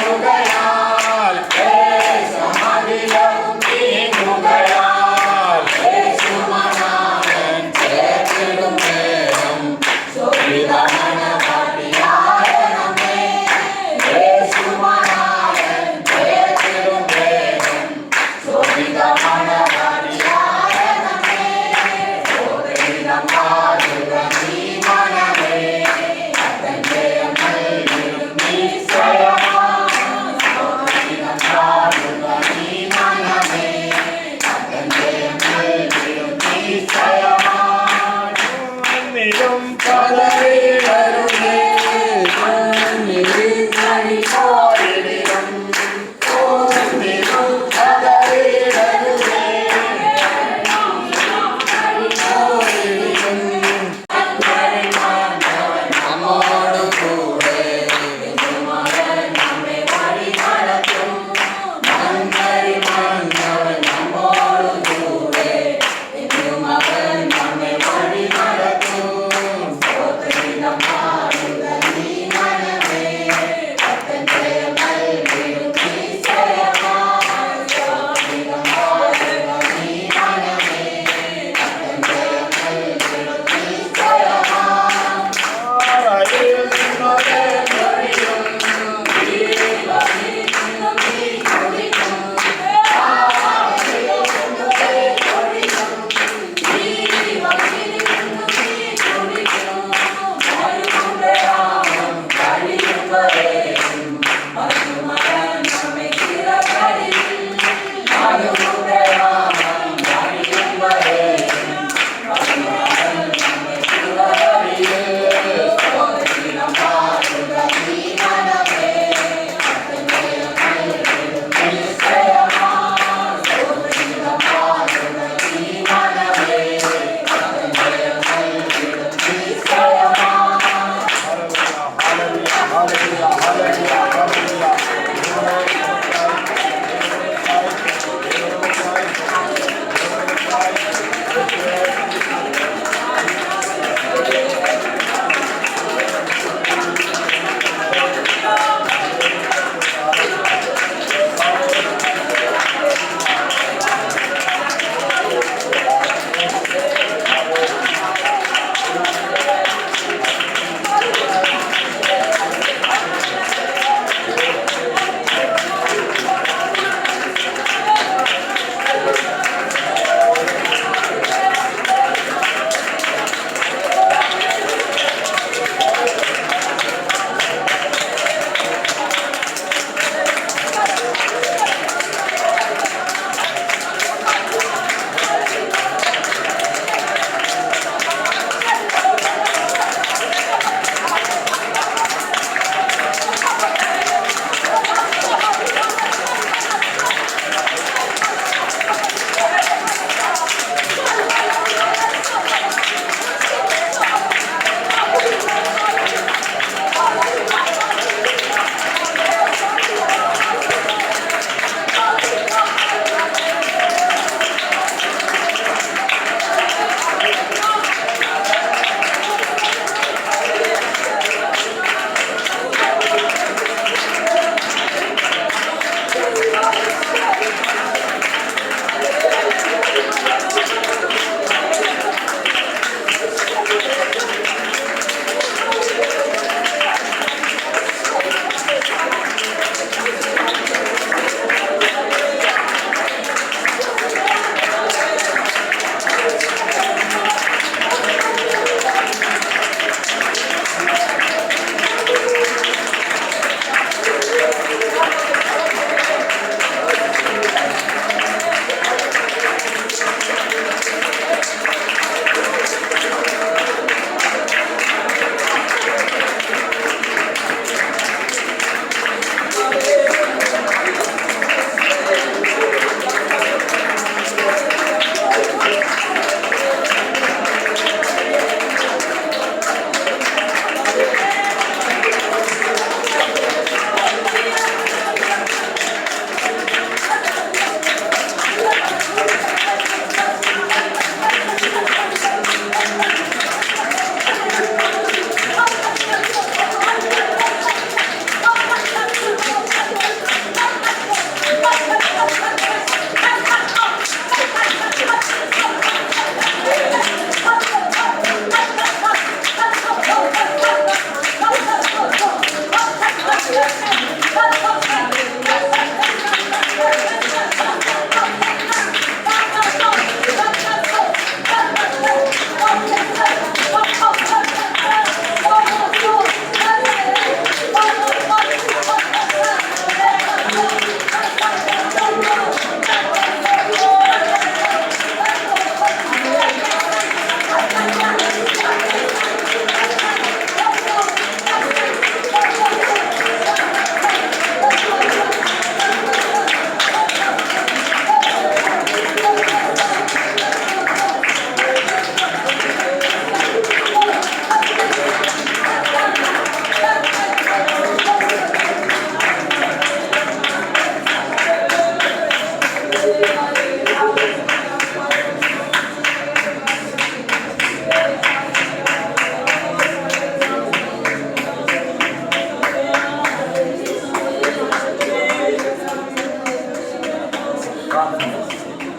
Okay.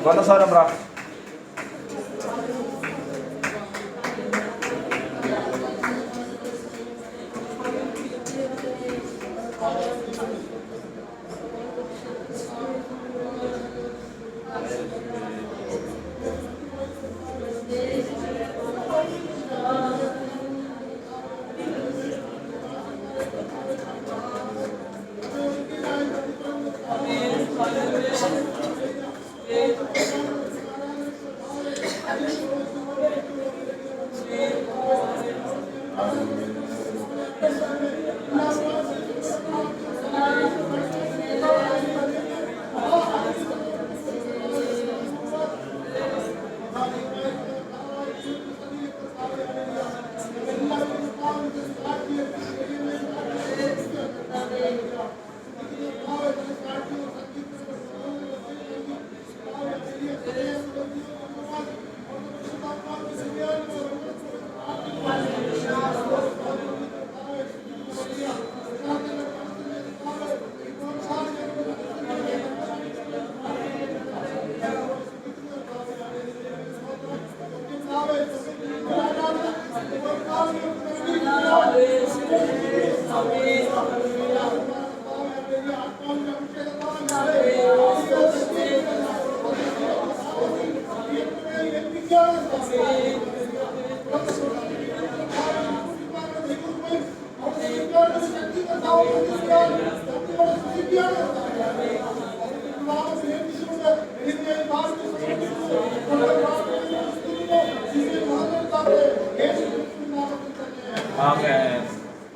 കൊല്ലസ്വരം പ്രാ.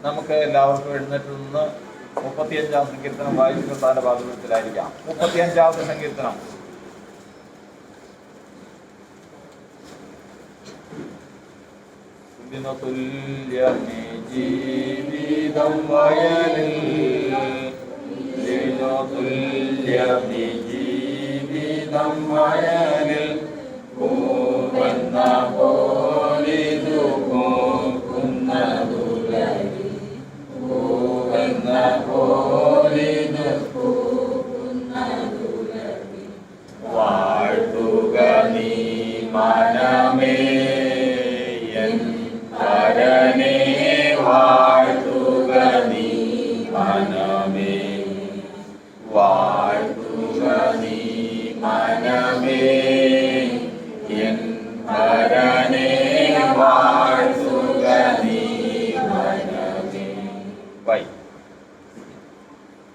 നമുക്ക് എല്ലാവർക്കും എഴുന്നേറ്റ് നിന്ന് 35-ാം സങ്കീർത്തനം വായിച്ച് കർത്താവിന്റെ പാദപീഠത്തിലായിരിക്കാം. 35-ാമത്തെ സങ്കീർത്തനം. തുല്യമേ ജീവിതം വയലിൽ, തുല്യമേ ജീവിതം വയലിൽ, പൂവെന്ന പോലിതു പൂക്കുന്നതുലരി, പൂവെന്ന പോലിതു പൂക്കുന്നതുലരി, വാഴ്ത്തുക നീ മനമേ ഹരനേ, വാഴ്ത്തുക നീ മനമേ, വാഴ്ത്തുക നീ മനമേ, എൻ ഹരനേ, വാഴ്ത്തുക നീ മനമേ.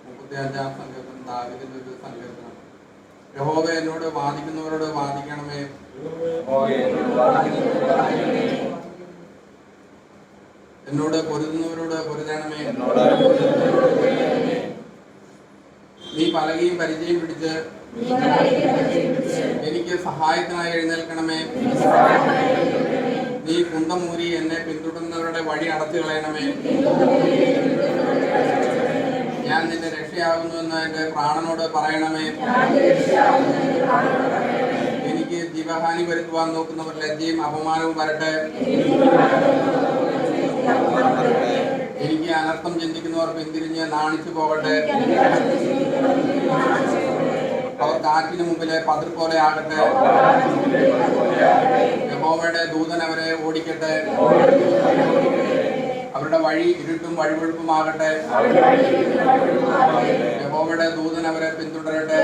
35-ാം സങ്കീർത്തനം ദാവീദിന്റെ ഒരു സങ്കീർത്തനം. യഹോവ എന്നോട് വാദിക്കുന്നവരോട് വാദിക്കണമേ, എന്നോട് പൊരുതുന്നവരോട് പൊരുതണമേ. നീ പലകയും പരിചയം പിടിച്ച് എനിക്ക് സഹായത്തിനായി എഴുന്നേൽക്കണമേ. നീ കുന്തമൂരി എന്നെ പിന്തുടരുന്നവരുടെ വഴി അടച്ചു കളയണമേ. ഞാൻ നിന്റെ രക്ഷയാകുന്നുവെന്ന് എന്റെ പ്രാണനോട് പറയണമേ. എനിക്ക് ജീവഹാനി വരുത്തുവാൻ നോക്കുന്നവർ ലജ്ജയും അപമാനവും വരട്ടെ. എനിക്ക് അനർത്ഥം ചിന്തിക്കുന്നവർ പിന്തിരിഞ്ഞ് നാണിച്ചു പോകട്ടെ. അവർ കാറ്റിന് മുമ്പിലെ പതിർ പോലെ ആകട്ടെ. യഹോവയുടെ ദൂതൻ അവരെ ഓടിക്കട്ടെ. അവരുടെ വഴി ഇരുട്ടും വഴിവെഴുപ്പുമാകട്ടെ. യഹോവയുടെ ദൂതൻ അവരെ പിന്തുടരട്ടെ.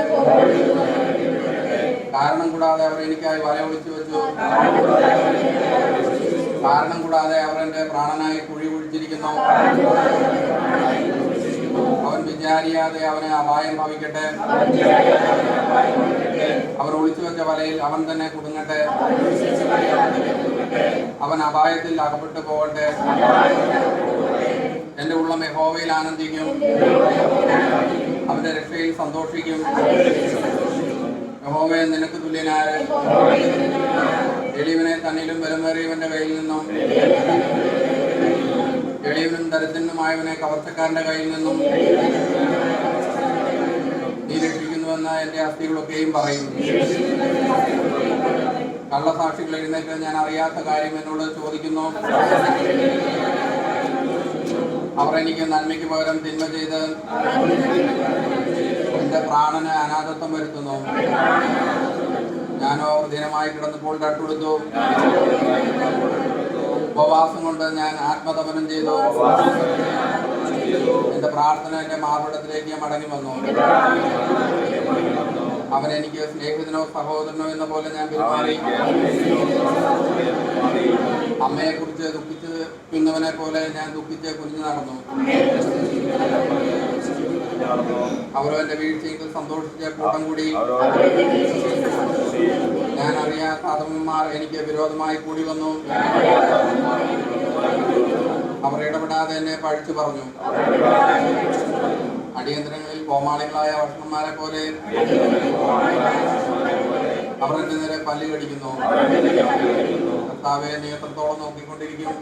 കാരണം കൂടാതെ അവർ എനിക്കായി വല ഒളിച്ചു വെച്ചു. കാരണം കൂടാതെ അവർ എന്റെ പ്രാണനായി കുഴി കുഴിച്ചിരിക്കുന്നു. അവൻ വിചാരിയാതെ അവന് അപായം ഭവിക്കട്ടെ. അവർ ഒളിച്ചു വെച്ച വലയിൽ അവൻ തന്നെ കുടുങ്ങട്ടെ. അവൻ അപായത്തിൽ അകപ്പെട്ടു പോകട്ടെ. എന്റെ ഉള്ളം യഹോവയിൽ ആനന്ദിക്കും. അവന്റെ രക്ഷയിൽ സന്തോഷിക്കും. യഹോവയെ നിനക്ക് തുല്യനാര്? എളിയവനെ തന്നിലും ബലമേറിയവന്റെ കയ്യിൽ നിന്നും എളിയവനും ദരിദ്രനുമായവനെ കവർച്ചക്കാരന്റെ കയ്യിൽ നിന്നും നീ രക്ഷിക്കുന്നുവെന്ന് എന്റെ അസ്ഥികളൊക്കെയും പറയും. കള്ളസാക്ഷികൾ എഴുന്നേറ്റ് ഞാൻ അറിയാത്ത കാര്യം എന്നോട് ചോദിക്കുന്നു. അവർ എനിക്ക് നന്മയ്ക്ക് പകരം തിന്മ ചെയ്ത് എന്റെ പ്രാണന് അനാഥത്വം വരുത്തുന്നു. ഞാനോ ദിനമായി കിടന്നപ്പോൾ തട്ടുകൊടുത്തു. ഉപവാസം കൊണ്ട് ഞാൻ ആത്മതപനം ചെയ്തു. എന്റെ പ്രാർത്ഥന എന്റെ മാർവിടത്തിലേക്ക് മടങ്ങി വന്നു. അവൻ എനിക്ക് സ്നേഹിതനോ സഹോദരനോ എന്ന പോലെ ഞാൻ പെരുമാറി. അമ്മയെ കുറിച്ച് ദുഃഖിച്ച് പിന്നവനെ പോലെ ഞാൻ ദുഃഖിച്ച് കുനിഞ്ഞു നടന്നു. അവരോ എന്റെ വീഴ്ചയിൽ സന്തോഷിച്ച കൂട്ടം കൂടി. ഞാൻ അറിയാത്ത അധമന്മാർ എനിക്ക് വിരോധമായി കൂടി വന്നു. അവർ ഇടപെടാതെ എന്നെ പഴിച്ചു പറഞ്ഞു. അടിയന്തരങ്ങളിൽ കോമാളികളായ ഭക്ഷണന്മാരെ പോലെ അവർ എന്റെ നേരെ പല്ല് കടിക്കുന്നു. കർത്താവെ, നീ എത്രത്തോളം നോക്കിക്കൊണ്ടിരിക്കും?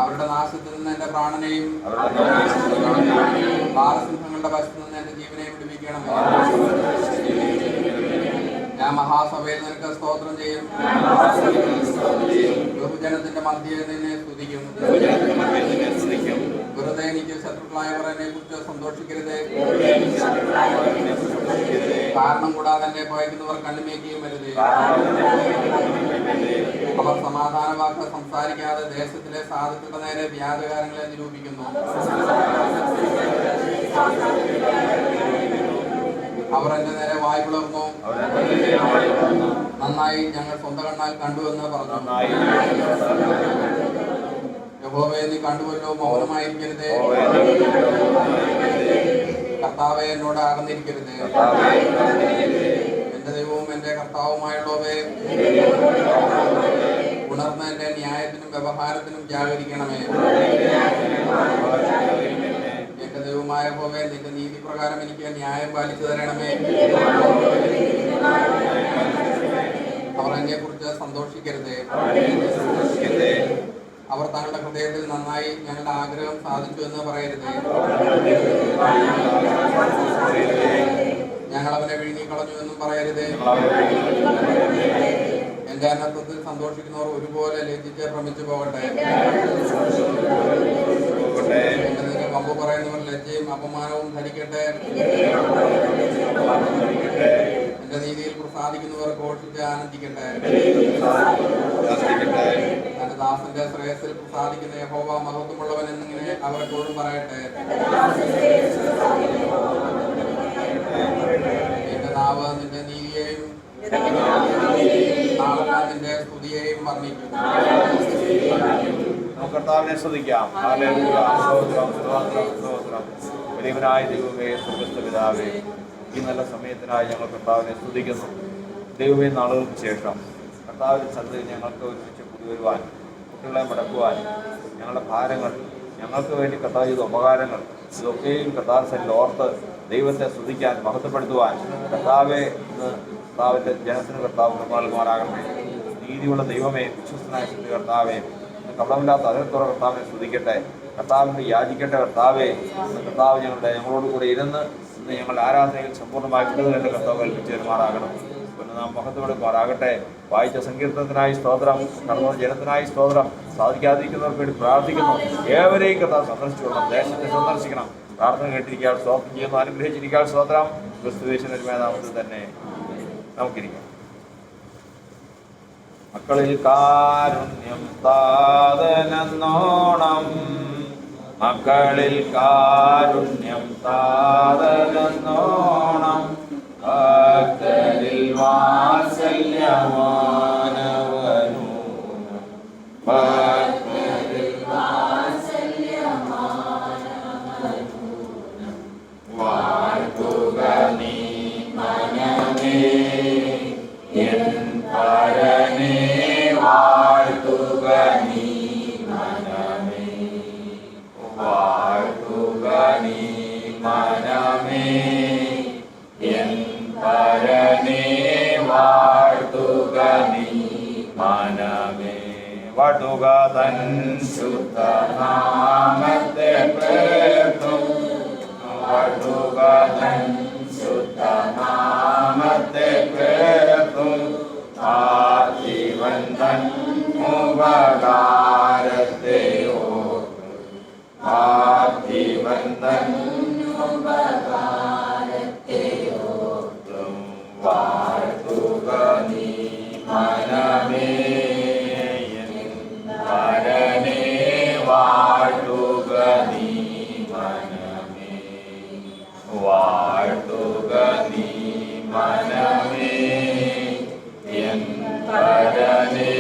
അവരുടെ നാശത്തിൽ നിന്ന് എന്റെ പ്രാണനെയും ബാലസിംഹങ്ങളുടെ വശത്തു നിന്ന് എന്റെ ജീവനെയും വിടുവിക്കണമേ. ഞാൻ മഹാസഭയിൽ നിനക്ക് സ്തോത്രം ചെയ്യും. ബഹുജനത്തിന്റെ മധ്യേ നിന്നെ സ്തുതിക്കും. വെറുതെ എനിക്ക് ശത്രുക്കളായവർ എന്നെ കുറിച്ച് സന്തോഷിക്കരുതേ. കാരണം കൂടാതെ എന്നെ ഭയക്കുന്നവർ കണ്ണുമേക്കുകയും വരുതേ. അവർ സമാധാന വാക്ക് സംസാരിക്കാതെ ദേശത്തിലെ സാധുക്കളുടെ നേരെ വ്യാജകാരങ്ങളെ നിരൂപിക്കുന്നു. അവർ എന്റെ നേരെ വായ് പിളർന്നു. നന്നായി, ഞങ്ങൾ സ്വന്തം കണ്ണാൽ കണ്ടുവെന്ന് പറഞ്ഞു. യഹോവേ, നീ കണ്ടുവല്ലോ, മൗനമായിരിക്കരുതേ. കർത്താവേ, എന്നോട് അകന്നിരിക്കരുതേ. എന്റെ ദൈവവും എന്റെ കർത്താവുമായുള്ളവേ, ഉണർന്ന് എന്റെ ന്യായത്തിനും വ്യവഹാരത്തിനും ജാഗരിക്കണമേ. എന്റെ ദൈവമായ യഹോവേ, നിന്റെ നീതി പ്രകാരം എനിക്ക് ന്യായം പാലിച്ചു തരണമേ. അവർ എന്നെ കുറിച്ച് സന്തോഷിക്കരുതേ. അവർ തങ്ങളുടെ ഹൃദയത്തിൽ നന്നായി, ഞങ്ങളുടെ ആഗ്രഹം സാധിച്ചു എന്ന് പറയരുതേ. ഞങ്ങൾ അവനെ വിഴുങ്ങിക്കളഞ്ഞു എന്നും പറയരുതേ. എന്റെ അനർത്ഥത്തിൽ സന്തോഷിക്കുന്നവർ ഒരുപോലെ ലജ്ജിച്ച് ഭ്രമിച്ചു പോകട്ടെ. എന്റെ നിന്റെ പമ്പ് പറയുന്നവർ ലജ്ജയും അപമാനവും ധരിക്കട്ടെ. എന്റെ നീതിയിൽ പ്രസാദിക്കുന്നവർ ഘോഷിച്ച് ആനന്ദിക്കട്ടെ. തന്റെ ദാസന്റെ ശ്രേയസ്സിൽ പ്രസാദിക്കുന്ന യഹോവ മഹത്വമുള്ളവൻ എന്നിങ്ങനെ അവർ എപ്പോഴും പറയട്ടെ. എന്റെ നാവ് നിന്റെ നീതിയെയും നാളെ നിന്റെ സ്തുതിയെയും വർണ്ണിക്കും. കർത്താവിനെ സ്തുതിക്കാം. വലിയവനായ ദൈവമേ, സ്വർഗ്ഗസ്ഥ പിതാവേ, ഈ നല്ല സമയത്തിനായി ഞങ്ങൾ കർത്താവിനെ സ്തുതിക്കുന്നു. ദൈവമേ, നാളുകൾക്ക് ശേഷം കർത്താവിന്റെ സന്നിധിയിൽ ഞങ്ങൾക്ക് ഒരുമിച്ച് കൂടിവരുവാൻ, കുട്ടികളെ മടക്കുവാൻ, ഞങ്ങളുടെ ഭാരങ്ങൾ, ഞങ്ങൾക്ക് വേണ്ടി കർത്താവ് ചെയ്ത ഉപകാരങ്ങൾ ഇതൊക്കെയും കർത്താവ് സന്നിധിയിൽ ഓർത്ത് ദൈവത്തെ സ്തുതിക്കാൻ, മഹത്വപ്പെടുത്തുവാൻ കർത്താവെ ഇന്ന് കർത്താവിൻ്റെ ജനത്തിന് കർത്താവ് നിർമ്മാണമാരാകണമേ. നീതിയുള്ള ദൈവമേ, വിശ്വസ്തനായ ശക്തി കർത്താവേ, കപടമില്ലാത്ത അതിർത്തുറ കർത്താവിനെ സ്തുതിക്കട്ടെ. കർത്താവിനെ യാചിക്കട്ടെ. കർത്താവെ, കർത്താവ് ഞങ്ങളോട് കൂടെ ഇരുന്ന് ഇന്ന് ഞങ്ങളുടെ ആരാധനയിൽ സമ്പൂർണ്ണമായി വിടുതലിന്റെ കർത്താവ് കൽപ്പിച്ചു തരുമാറാകണം. പിന്നെ നാം മഹത്വമെടുക്കുമാറാകട്ടെ. വായിച്ച സങ്കീർത്തനത്തിനായി സ്തോത്രം, കടന്നു ജനത്തിനായി സ്തോത്രം, സാധിക്കാതിരിക്കുന്നവർക്ക് വേണ്ടി പ്രാർത്ഥിക്കുന്നു. ഏവരെയും കർത്താവ് സന്ദർശിച്ചുകൊള്ളണം, ദേശത്തെ സന്ദർശിക്കണം. പ്രാർത്ഥന കേട്ടിരിക്കാൻ സ്തോത്രം ചെയ്യുന്നു, അനുഗ്രഹിച്ചിരിക്കാൻ സ്തോത്രം. ക്രിസ്തുവേശുവിന്റെ നാമത്തിൽ തന്നെ നമുക്കിരിക്കാം. മക്കളിൽ കാരുണ്യം താതനെന്നോണം, മക്കളിൽ കാരുണ്യം താതനെന്നോണം, ഭക്തരിൽ വാത്സല്യമാനവനു, ഭക്തരിൽ വാത്സല്യമാനവനു, വാഴ്ത്തുക നീ മനമേ എൻ പരനേ, വാഴ്ത്തുക നീ മനമേ, വാഴ്ത്തുക നീ മനമേ എൻ പരനേ, വാഴ്ത്തുക നീ മനമേ. വാഴ്ത്തുക തൻ ശുദ്ധ നാമത്തെ പേർത്തും, വാഴ്ത്തുക തൻ ശുദ്ധ നാമത്തെ പേർത്തും, ആജീവൻ തൻ ഉപകാരത്തെ ഓർത്തും, ആജീവൻ തൻ ഉപകാരത്തെ ഓർത്തും, വാഴ്ത്തുക നീ മനമേ എൻ പരനെ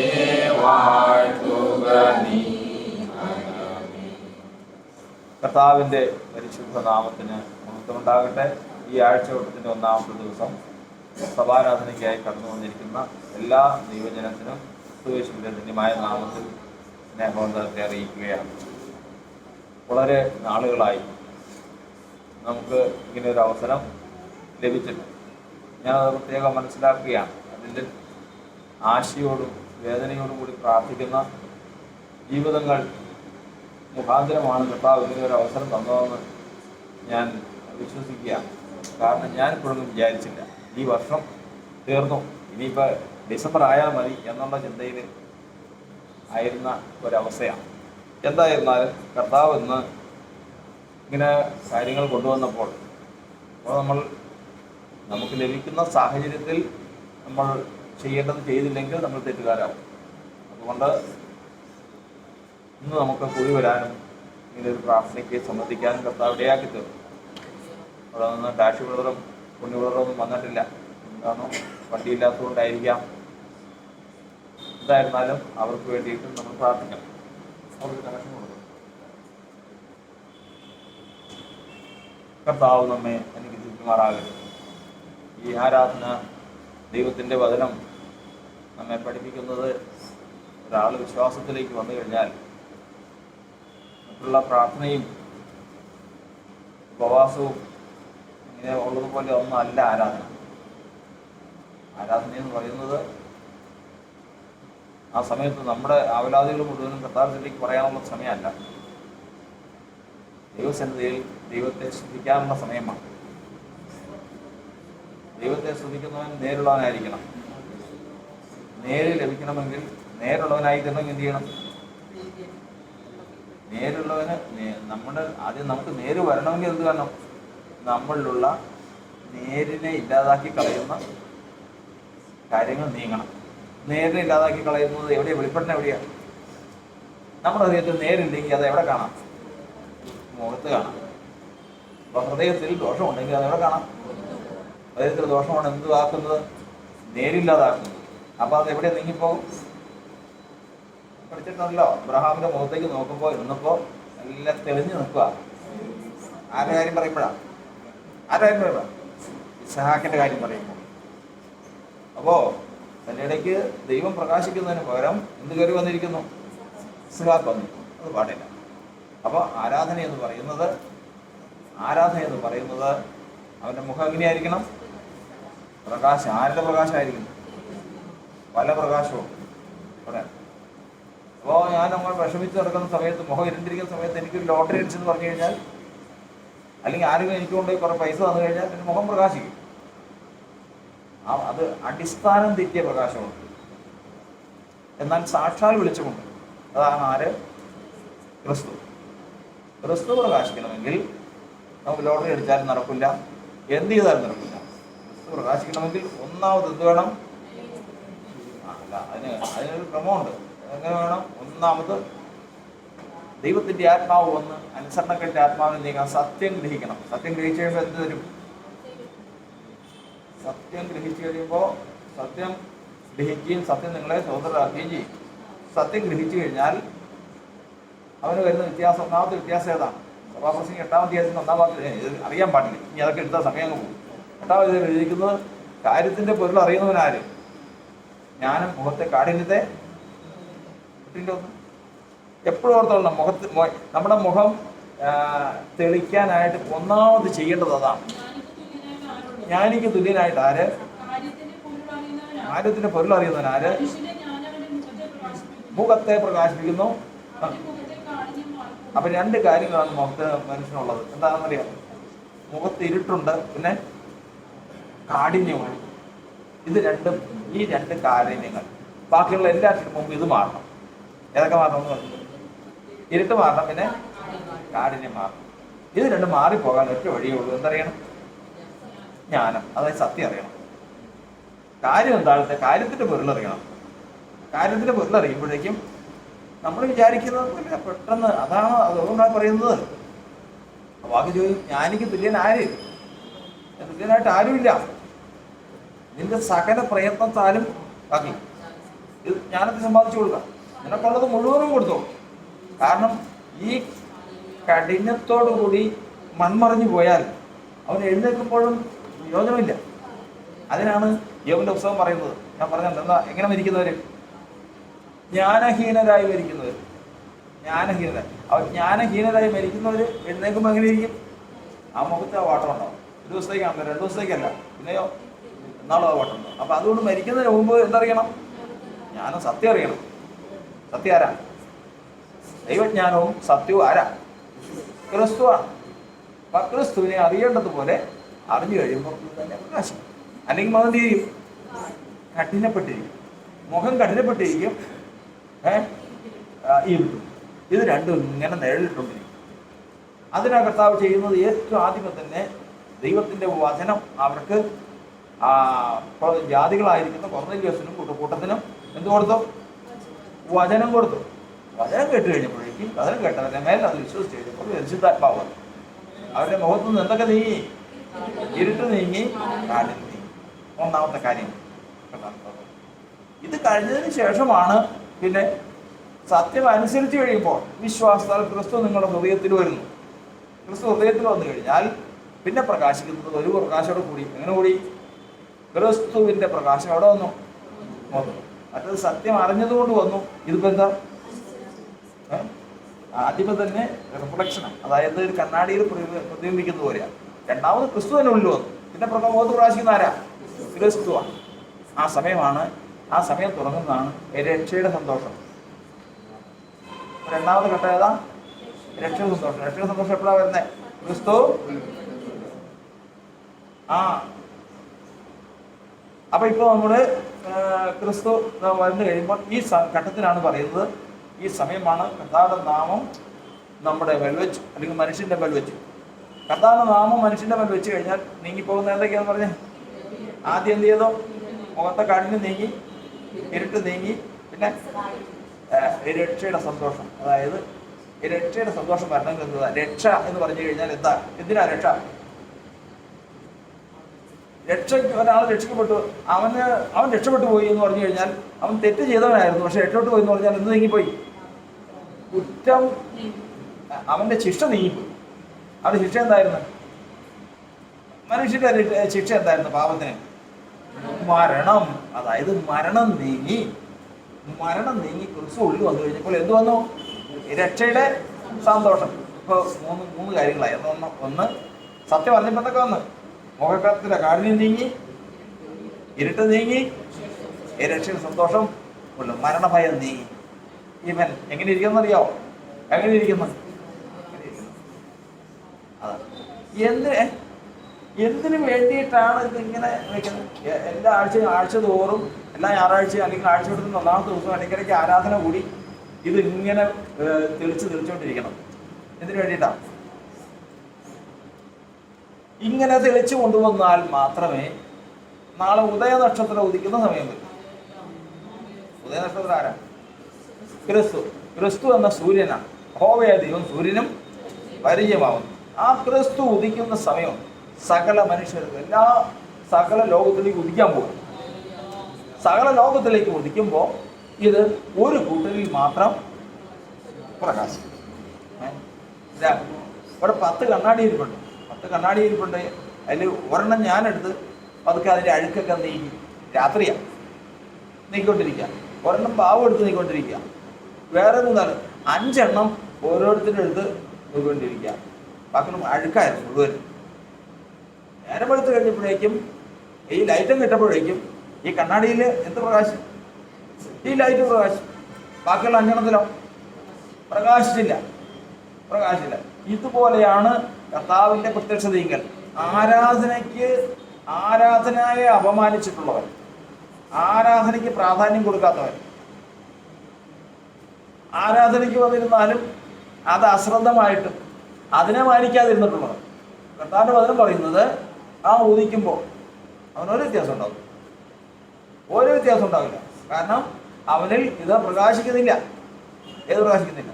വാഴ്ത്തുക നീ മനമേ. കർത്താവിൻ്റെ പരിശുദ്ധ നാമത്തിന് മഹത്വമുണ്ടാകട്ടെ. ഈ ആഴ്ചവട്ടത്തിൻ്റെ ഒന്നാമത്തെ ദിവസം സഭാരാധനയ്ക്കായി കടന്നു വന്നിരിക്കുന്ന എല്ലാ ദൈവജനത്തിനും യേശുവിൻ്റെ ധന്യമായ നാമത്തിൽ സ്നേഹവന്ദനത്തെ അറിയിക്കുകയാണ്. വളരെ നാളുകളായി നമുക്ക് ഇങ്ങനെ ഒരു അവസരം ലഭിച്ചിട്ടുണ്ട്. ഞാനത് പ്രത്യേകം മനസ്സിലാക്കുകയാണ്. അതിൻ്റെ ആശയോടും വേദനയോടും കൂടി പ്രാർത്ഥിക്കുന്ന ജീവിതങ്ങൾ മുഖാന്തരമാണ് കർത്താവ് ഇങ്ങനെ ഒരു അവസരം തന്നതെന്ന് ഞാൻ വിശ്വസിക്കുകയാണ്. കാരണം ഞാൻ ഇപ്പോഴൊന്നും വിചാരിച്ചില്ല ഈ വർഷം തീർന്നു, ഇനിയിപ്പോൾ ഡിസംബർ ആയാൽ മതി എന്നുള്ള ചിന്തയിൽ ആയിരുന്ന ഒരവസ്ഥയാണ്. എന്തായിരുന്നാലും കർത്താവ് ഇന്ന് ഇങ്ങനെ കാര്യങ്ങൾ കൊണ്ടുവന്നപ്പോൾ നമുക്ക് ലഭിക്കുന്ന സാഹചര്യത്തിൽ നമ്മൾ ചെയ്യേണ്ടത് ചെയ്തില്ലെങ്കിൽ നമ്മൾ തെറ്റുകാരാകും. അതുകൊണ്ട് ഇന്ന് നമുക്ക് കൂടി വരാനും ഇങ്ങനെ ഒരു പ്രാർത്ഥനയ്ക്ക് സംബന്ധിക്കാനും കർത്താവ് ഇടയാക്കി തീർന്നു. അവിടെ നിന്ന് ടാഷി ബ്രദറും പുണ്യ ബ്രദറൊന്നും വന്നിട്ടില്ല. എന്താണോ വണ്ടിയില്ലാത്തതുകൊണ്ടായിരിക്കാം. എന്തായിരുന്നാലും അവർക്ക് വേണ്ടിയിട്ട് നമ്മൾ പ്രാർത്ഥിക്കണം. അവർക്ക് കണക്ഷൻ കൊടുക്കണം. കർത്താവ് നമ്മെ അനുഗ്രഹിക്കുമാറാകട്ടെ. ഈ ആരാധന ദൈവത്തിൻ്റെ വചനം നമ്മെ പഠിപ്പിക്കുന്നത് ഒരാൾ വിശ്വാസത്തിലേക്ക് വന്നു കഴിഞ്ഞാൽ മറ്റുള്ള പ്രാർത്ഥനയും ഉപവാസവും ഇങ്ങനെ ഉള്ളതുപോലെ ഒന്നും അല്ല ആരാധന. ആരാധന എന്ന് പറയുന്നത് ആ സമയത്ത് നമ്മുടെ ആവലാദികൾ മുഴുവനും കർത്താവിലേക്ക് പറയാനുള്ള സമയമല്ല. ദൈവസന്നിധിയിൽ ദൈവത്തെ സ്തുതിക്കാനുള്ള സമയമാണ്. ദൈവത്തെ സ്തുതിക്കുന്നവൻ നേരുള്ളവനായിരിക്കണം. നേര് ലഭിക്കണമെങ്കിൽ നേരുള്ളവനായി തരണമെങ്കിൽ എന്ത് ചെയ്യണം? നേരുള്ളവന് ആദ്യം നമുക്ക് നേര് വരണമെങ്കിൽ എന്ത് വേണം? നമ്മളിലുള്ള നേരിനെ ഇല്ലാതാക്കി കളയുന്ന കാര്യങ്ങൾ നീങ്ങണം. നേരിനെ ഇല്ലാതാക്കി കളയുന്നത് എവിടെയാണ്? വെളിപ്പെടുന്ന എവിടെയാണ്? നമ്മുടെ ഹൃദയത്തിൽ നേരില്ലെങ്കിൽ അത് എവിടെ കാണാം? മുഖത്ത് കാണാം. അപ്പോൾ ഹൃദയത്തിൽ ദോഷമുണ്ടെങ്കിൽ അത് എവിടെ കാണാം? ഹൃദയത്തിൽ ദോഷമാണ് എന്തുവാക്കുന്നത്? നേരില്ലാതാക്കുന്നത്. അപ്പോൾ അത് എവിടെ നീങ്ങിപ്പോകും? പഠിച്ചിട്ടുണ്ടല്ലോ, അബ്രഹാമിന്റെ മുഖത്തേക്ക് നോക്കുമ്പോൾ ഇന്നിപ്പോൾ എല്ലാം തെളിഞ്ഞു നിൽക്കുക. ആരുടെ കാര്യം പറയുമ്പോഴാണ്? ഇസ്ഹാക്കിന്റെ കാര്യം പറയുമ്പോൾ. അപ്പോൾ തൻ്റെ ഇടയ്ക്ക് ദൈവം പ്രകാശിക്കുന്നതിന് പകരം എന്ത് കയറി വന്നിരിക്കുന്നു? ഇസ്ഹാക്ക് വന്നു. അത് പാടില്ല. അപ്പോൾ ആരാധന എന്ന് പറയുന്നത് അവൻ്റെ മുഖം എങ്ങനെയായിരിക്കണം? പ്രകാശം. ആരുടെ പ്രകാശമായിരിക്കണം? പല പ്രകാശവും പറയാം. അപ്പോൾ ഞാൻ നമ്മൾ വിഷമിച്ച് നടക്കുന്ന സമയത്ത്, മുഖം ഇരുണ്ടിരിക്കുന്ന സമയത്ത് എനിക്കൊരു ലോട്ടറി അടിച്ചെന്ന് പറഞ്ഞു കഴിഞ്ഞാൽ, അല്ലെങ്കിൽ ആരെങ്കിലും എനിക്ക് കൊണ്ടുപോയി കുറേ പൈസ തന്നു കഴിഞ്ഞാൽ എൻ്റെ മുഖം പ്രകാശിക്കും. അത് അടിസ്ഥാനം തെറ്റിയ പ്രകാശമുണ്ട്. എന്നാൽ സാക്ഷാൽ വെളിച്ചമുണ്ട്. അതാണ് ആര്? ക്രിസ്തു. ക്രിസ്തു പ്രകാശിക്കണമെങ്കിൽ നമുക്ക് ലോട്ടറി അടിച്ചാലും നടക്കില്ല, എന്ത് ചെയ്താലും നടക്കില്ല. ക്രിസ്തു പ്രകാശിക്കണമെങ്കിൽ ഒന്നാമത് എന്ത് വേണം? അതിനൊരു ക്രമമുണ്ട്. എങ്ങനെ വേണം? ഒന്നാമത് ദൈവത്തിൻ്റെ ആത്മാവ് വന്ന് അനുസരണക്കെട്ട ആത്മാവിനെ നീങ്ങാൻ സത്യം ഗ്രഹിക്കണം. സത്യം ഗ്രഹിച്ചു കഴിയുമ്പോൾ എന്ത് വരും? സത്യം ഗ്രഹിച്ചു കഴിയുമ്പോൾ സത്യം ഗ്രഹിക്കുകയും സത്യം നിങ്ങളെ സ്വതന്ത്രരാക്കുകയും ചെയ്യും. സത്യം ഗ്രഹിച്ചു കഴിഞ്ഞാൽ അവന് വരുന്ന വ്യത്യാസം, ഒന്നാമത്തെ വ്യത്യാസം ഏതാണ്? സഭാപ്രസംഗം 8-ാം അധ്യായത്തിന് 1-ാം വാക്യം അറിയാൻ പാടില്ല. ഇനി അതൊക്കെ എടുത്ത സമയം അങ്ങ് പോകും. 8-ാം അധ്യായം എഴുതിയിരിക്കുന്നത് കാര്യത്തിൻ്റെ പൊരുൾ അറിയുന്നവനാര്? ജ്ഞാനം മുഖത്തെ കാഠിന്യത്തെ ഒന്ന് എപ്പോഴും ഓർത്തോളണം. നമ്മുടെ മുഖം തെളിക്കാനായിട്ട് ഒന്നാമത് ചെയ്യേണ്ടത് അതാണ്. ജ്ഞാനിക്ക് തുല്യനായിട്ട് ആര്? കാര്യത്തിന്റെ പൊരുൾ അറിയുന്നവൻ ആര്? മുഖത്തെ പ്രകാശിപ്പിക്കുന്നു. അപ്പൊ രണ്ട് കാര്യങ്ങളാണ് മുഖത്ത് മനുഷ്യനുള്ളത്. എന്താണെന്നറിയാം? മുഖത്ത് ഇരുട്ടുണ്ട്, പിന്നെ കാഠിന്യമാണ്. ഈ രണ്ട് കാഠിന്യങ്ങൾ ബാക്കിയുള്ള എല്ലാത്തിനും മുമ്പ് ഇത് മാറണം. ഏതൊക്കെ മാറണം? ഇരുട്ട് മാറണം, പിന്നെ കാഠിന്യം മാറണം. ഇത് രണ്ടും മാറിപ്പോകാൻ ഒറ്റ വഴിയേ ഉള്ളൂ. എന്തറിയണം? ജ്ഞാനം, അതായത് സത്യം അറിയണം. കാര്യം എന്താഴത്തെ? കാര്യത്തിന്റെ പൊരുളറിയണം. കാര്യത്തിന്റെ പൊരുളറിയുമ്പോഴേക്കും നമ്മൾ വിചാരിക്കുന്നത് പോലെ പെട്ടെന്ന് അതാണ്. അതുകൊണ്ടാണ് പറയുന്നത്. വാക്ക് ചോദിക്കും, ജ്ഞാനിക്ക് തുല്യൻ ആര്? തുല്യനായിട്ട് ആരുമില്ല. നിന്റെ സകല പ്രയത്നത്താലും ബാക്കി ഇത് ജ്ഞാനത്തെ സമ്പാദിച്ചു കൊടുക്കാം. നിനക്കുള്ളത് മുഴുവനും കൊടുത്തു. കാരണം ഈ കഠിനത്തോടുകൂടി മൺമറിഞ്ഞു പോയാൽ അവൻ എഴുന്നേൽക്കുമ്പോഴും പ്രയോജനമില്ല. അതിനാണ് യോബിന്റെ പുസ്തകം പറയുന്നത്. ഞാൻ പറഞ്ഞത് എന്താ, എങ്ങനെ മരിക്കുന്നവർ? ജ്ഞാനഹീനരായി മരിക്കുന്നവർ. ജ്ഞാനഹീനരായി മരിക്കുന്നവർ എഴുന്നേൽക്കുമ്പോൾ എങ്ങനെ ഇരിക്കും? ആ മുഖത്ത് ആ വാട്ടം ഉണ്ടാവും. ഒരു ദിവസത്തേക്കാണല്ലോ, 2 ദിവസത്തേക്കല്ല, പിന്നെയോ എന്നാളും ആ വാട്ടം ഉണ്ടാവും. അപ്പൊ അതുകൊണ്ട് മരിക്കുന്നതിന് മുമ്പ് എന്തറിയണം? ജ്ഞാനം, സത്യം അറിയണം. സത്യം ആരാ? ദൈവജ്ഞാനവും സത്യവും ആരാ? ക്രിസ്തുവാണ്. അപ്പൊ ക്രിസ്തുവിനെ അറിയേണ്ടതുപോലെ അറിഞ്ഞു കഴിയുമ്പോൾ തന്നെ പ്രകാശം. അല്ലെങ്കിൽ മുഖം തിരിയും, കഠിനപ്പെട്ടിരിക്കും. മുഖം കഠിനപ്പെട്ടിരിക്കും, ഇരുട്ടും. ഇത് രണ്ടും ഇങ്ങനെ നിഴലിട്ടുകൊണ്ടിരിക്കും. അതിനാ കർത്താവ് ചെയ്യുന്നത് ഏറ്റവും ആദ്യമേ തന്നെ ദൈവത്തിൻ്റെ വചനം അവർക്ക് ജാതികളായിരിക്കുന്ന കൊർന്നേലിയോസിനും കൂട്ടത്തിനും എന്ത് കൊടുത്തു? വചനം കൊടുത്തു. വചനം കേട്ട് കഴിഞ്ഞപ്പോഴേക്കും, വചനം കേട്ടവരുടെ മേലെ അത് വിശ്വസിച്ച് കഴിഞ്ഞപ്പോൾ പരിശുദ്ധാത്മാവ് അവരുടെ മുഖത്തു നിന്ന് എന്തൊക്കെ നീങ്ങി? ഇരുട്ട് നീങ്ങി, കാഠിന്യം നീങ്ങി. ഒന്നാമത്തെ കാര്യം. ഇത് കഴിഞ്ഞതിന് ശേഷമാണ് പിന്നെ സത്യം അനുസരിച്ച് കഴിയുമ്പോൾ വിശ്വാസത്താൽ ക്രിസ്തു നിങ്ങളുടെ ഹൃദയത്തിൽ വരുന്നു. ക്രിസ്തു ഹൃദയത്തിൽ വന്നു കഴിഞ്ഞാൽ പിന്നെ പ്രകാശിക്കുന്നത് ഒരു പ്രകാശത്തോടെ കൂടി. എങ്ങനെ കൂടി? ക്രിസ്തുവിൻ്റെ പ്രകാശം എവിടെ വന്നു? മറ്റത് സത്യം അറിഞ്ഞതുകൊണ്ട് വന്നു. ഇതിപ്പോ എന്താ? ആദ്യമേ തന്നെ റിഫ്ലക്ഷനാണ്, അതായത് ഒരു കണ്ണാടിയിൽ പ്രതിബിംബിക്കുന്ന പോലെയാണ്. രണ്ടാമത് ക്രിസ്തു തന്നെ ഉള്ളിൽ വന്നു. പിന്നെ മുഖത്ത് പ്രകാശിക്കുന്ന ആരാ? ക്രിസ്തുവാണ്. ആ സമയം തുടങ്ങുന്നതാണ് രക്ഷയുടെ സന്തോഷം. രണ്ടാമത് ഘട്ടം ഏതാ? രക്ഷയുടെ സന്തോഷം. രക്ഷയുടെ സന്തോഷം എപ്പോഴാണ് വരുന്നത്? ക്രിസ്തു. അപ്പൊ ഇപ്പൊ നമ്മള് ക്രിസ്തു വന്നു കഴിയുമ്പോൾ ഈ ഘട്ടത്തിലാണ് പറയുന്നത്, ഈ സമയമാണ് കർത്താവിന്റെ നാമം നമ്മുടെ മേൽ വെച്ചു, അല്ലെങ്കിൽ മനുഷ്യന്റെ മേൽ വെച്ചു. കർത്താവിന്റെ നാമം മനുഷ്യന്റെ മേൽ വെച്ച് കഴിഞ്ഞാൽ നീങ്ങിപ്പോകുന്ന എന്തൊക്കെയാന്ന് പറഞ്ഞേ? ആദ്യം എന്ത് ചെയ്തോ? മുഖത്തെ കാഠിന്യം നീങ്ങി, ഇരുട്ട് നീങ്ങി, പിന്നെ രക്ഷയുടെ സന്തോഷം. അതായത് രക്ഷയുടെ സന്തോഷം വരണമെങ്കിൽ എന്താ? രക്ഷ എന്ന് പറഞ്ഞു കഴിഞ്ഞാൽ എന്താ? എന്തിനാ രക്ഷ? ഒരാൾ രക്ഷിക്കപ്പെട്ടു, അവൻ രക്ഷപ്പെട്ടു പോയി എന്ന് പറഞ്ഞു കഴിഞ്ഞാൽ അവൻ തെറ്റ് ചെയ്തവനായിരുന്നു, പക്ഷെ രക്ഷപ്പെട്ടു പോയി എന്ന് പറഞ്ഞാൽ എന്ത് നീങ്ങിപ്പോയി? കുറ്റം, അവന്റെ ശിക്ഷ നീങ്ങിപ്പോയി. അവന്റെ ശിക്ഷ എന്തായിരുന്നു? മനുഷ്യന്റെ ശിക്ഷ എന്തായിരുന്നു? പാപത്തിന് മരണം. അതായത് മരണം നീങ്ങി ക്രിസ്തു ഉള്ളിൽ വന്നു കഴിഞ്ഞപ്പോൾ എന്ത് വന്നു? രക്ഷയുടെ സന്തോഷം. ഇപ്പൊ മൂന്ന് കാര്യങ്ങളായി. ഒന്ന് സത്യം പറഞ്ഞപ്പോൾ എന്തൊക്കെ വന്ന്? മുഖക്കത്തിലെ കാഠിന്യം നീങ്ങി, ഇരുട്ട് നീങ്ങി, രക്ഷയുടെ സന്തോഷം ഉള്ളു, മരണഭയം നീങ്ങി. ഇവൻ എങ്ങനെ ഇരിക്കുന്നറിയാവോ? എങ്ങനെ ഇരിക്കുന്നു? അതാ എന്തിനു വേണ്ടിയിട്ടാണ് ഇത് ഇങ്ങനെ വയ്ക്കുന്നത്? എല്ലാ ആഴ്ച തോറും, എല്ലാ ഞായറാഴ്ചയും അല്ലെങ്കിൽ ആഴ്ച കൊടുക്കുന്ന ഒന്നാമത്തെ ദിവസം ഇടയ്ക്കിടയ്ക്ക് ആരാധന കൂടി ഇത് ഇങ്ങനെ തെളിച്ചുകൊണ്ടിരിക്കണം. എന്തിനു വേണ്ടിയിട്ടാണ്? ഇങ്ങനെ തെളിച്ചു കൊണ്ടുവന്നാൽ മാത്രമേ നാളെ ഉദയനക്ഷത്രം ഉദിക്കുന്ന സമയം വരും. ഉദയനക്ഷത്രം ആരാ? ക്രിസ്തു എന്ന സൂര്യനാണ്. യഹോവയായ ദൈവം സൂര്യനും പരിചയമാവുന്നു. ആ ക്രിസ്തു ഉദിക്കുന്ന സമയം സകല മനുഷ്യർക്ക് സകല ലോകത്തിലേക്ക് ഉദിക്കാൻ പോകും. സകല ലോകത്തിലേക്ക് ഉദിക്കുമ്പോൾ ഇത് ഒരു കൂട്ടരിൽ മാത്രം പ്രകാശിക്കും. ഇവിടെ 10 കണ്ണാടി ഇരിപ്പുണ്ട്. 10 കണ്ണാടി ഇരിപ്പുണ്ട്. അതിൽ ഒരെണ്ണം ഞാനെടുത്ത് പതുക്കെ അതിൻ്റെ അഴുക്കൊക്കെ നീക്കി, രാത്രിയാണ് നീക്കിക്കൊണ്ടിരിക്കുക. ഒരെണ്ണം പാവം എടുത്ത് നീക്കിക്കൊണ്ടിരിക്കുക. വേറെ 5 എണ്ണം ഓരോരുത്തരുടെ അടുത്ത് നീക്കിക്കൊണ്ടിരിക്കുക. ബാക്കി അഴുക്കായിരുന്നു മുഴുവൻ. നേരം എടുത്ത് കഴിഞ്ഞപ്പോഴേക്കും ഈ ലൈറ്റും കിട്ടപ്പോഴേക്കും ഈ കണ്ണാടിയിൽ എന്ത് പ്രകാശം? ഈ ലൈറ്റ് പ്രകാശം. ബാക്കിയുള്ള 5 എണ്ണത്തിലോ പ്രകാശിച്ചില്ല. ഇതുപോലെയാണ് കർത്താവിൻ്റെ പ്രത്യക്ഷതയെങ്കിൽ ആരാധനയെ അപമാനിച്ചിട്ടുള്ളവർ, ആരാധനയ്ക്ക് പ്രാധാന്യം കൊടുക്കാത്തവർ, ആരാധനയ്ക്ക് വന്നിരുന്നാലും അത് അശ്രദ്ധമായിട്ടും അതിനെ മാനിക്കാതിരുന്നിട്ടുള്ളവർ. കർത്താവിൻ്റെ വചനം പറയുന്നത് ഉദിക്കുമ്പോൾ അവനൊരു വ്യത്യാസം ഉണ്ടാകും. ഓരോ വ്യത്യാസം ഉണ്ടാവില്ല. കാരണം അവനിൽ ഇത് പ്രകാശിക്കുന്നില്ല. ഏത് പ്രകാശിക്കുന്നില്ല?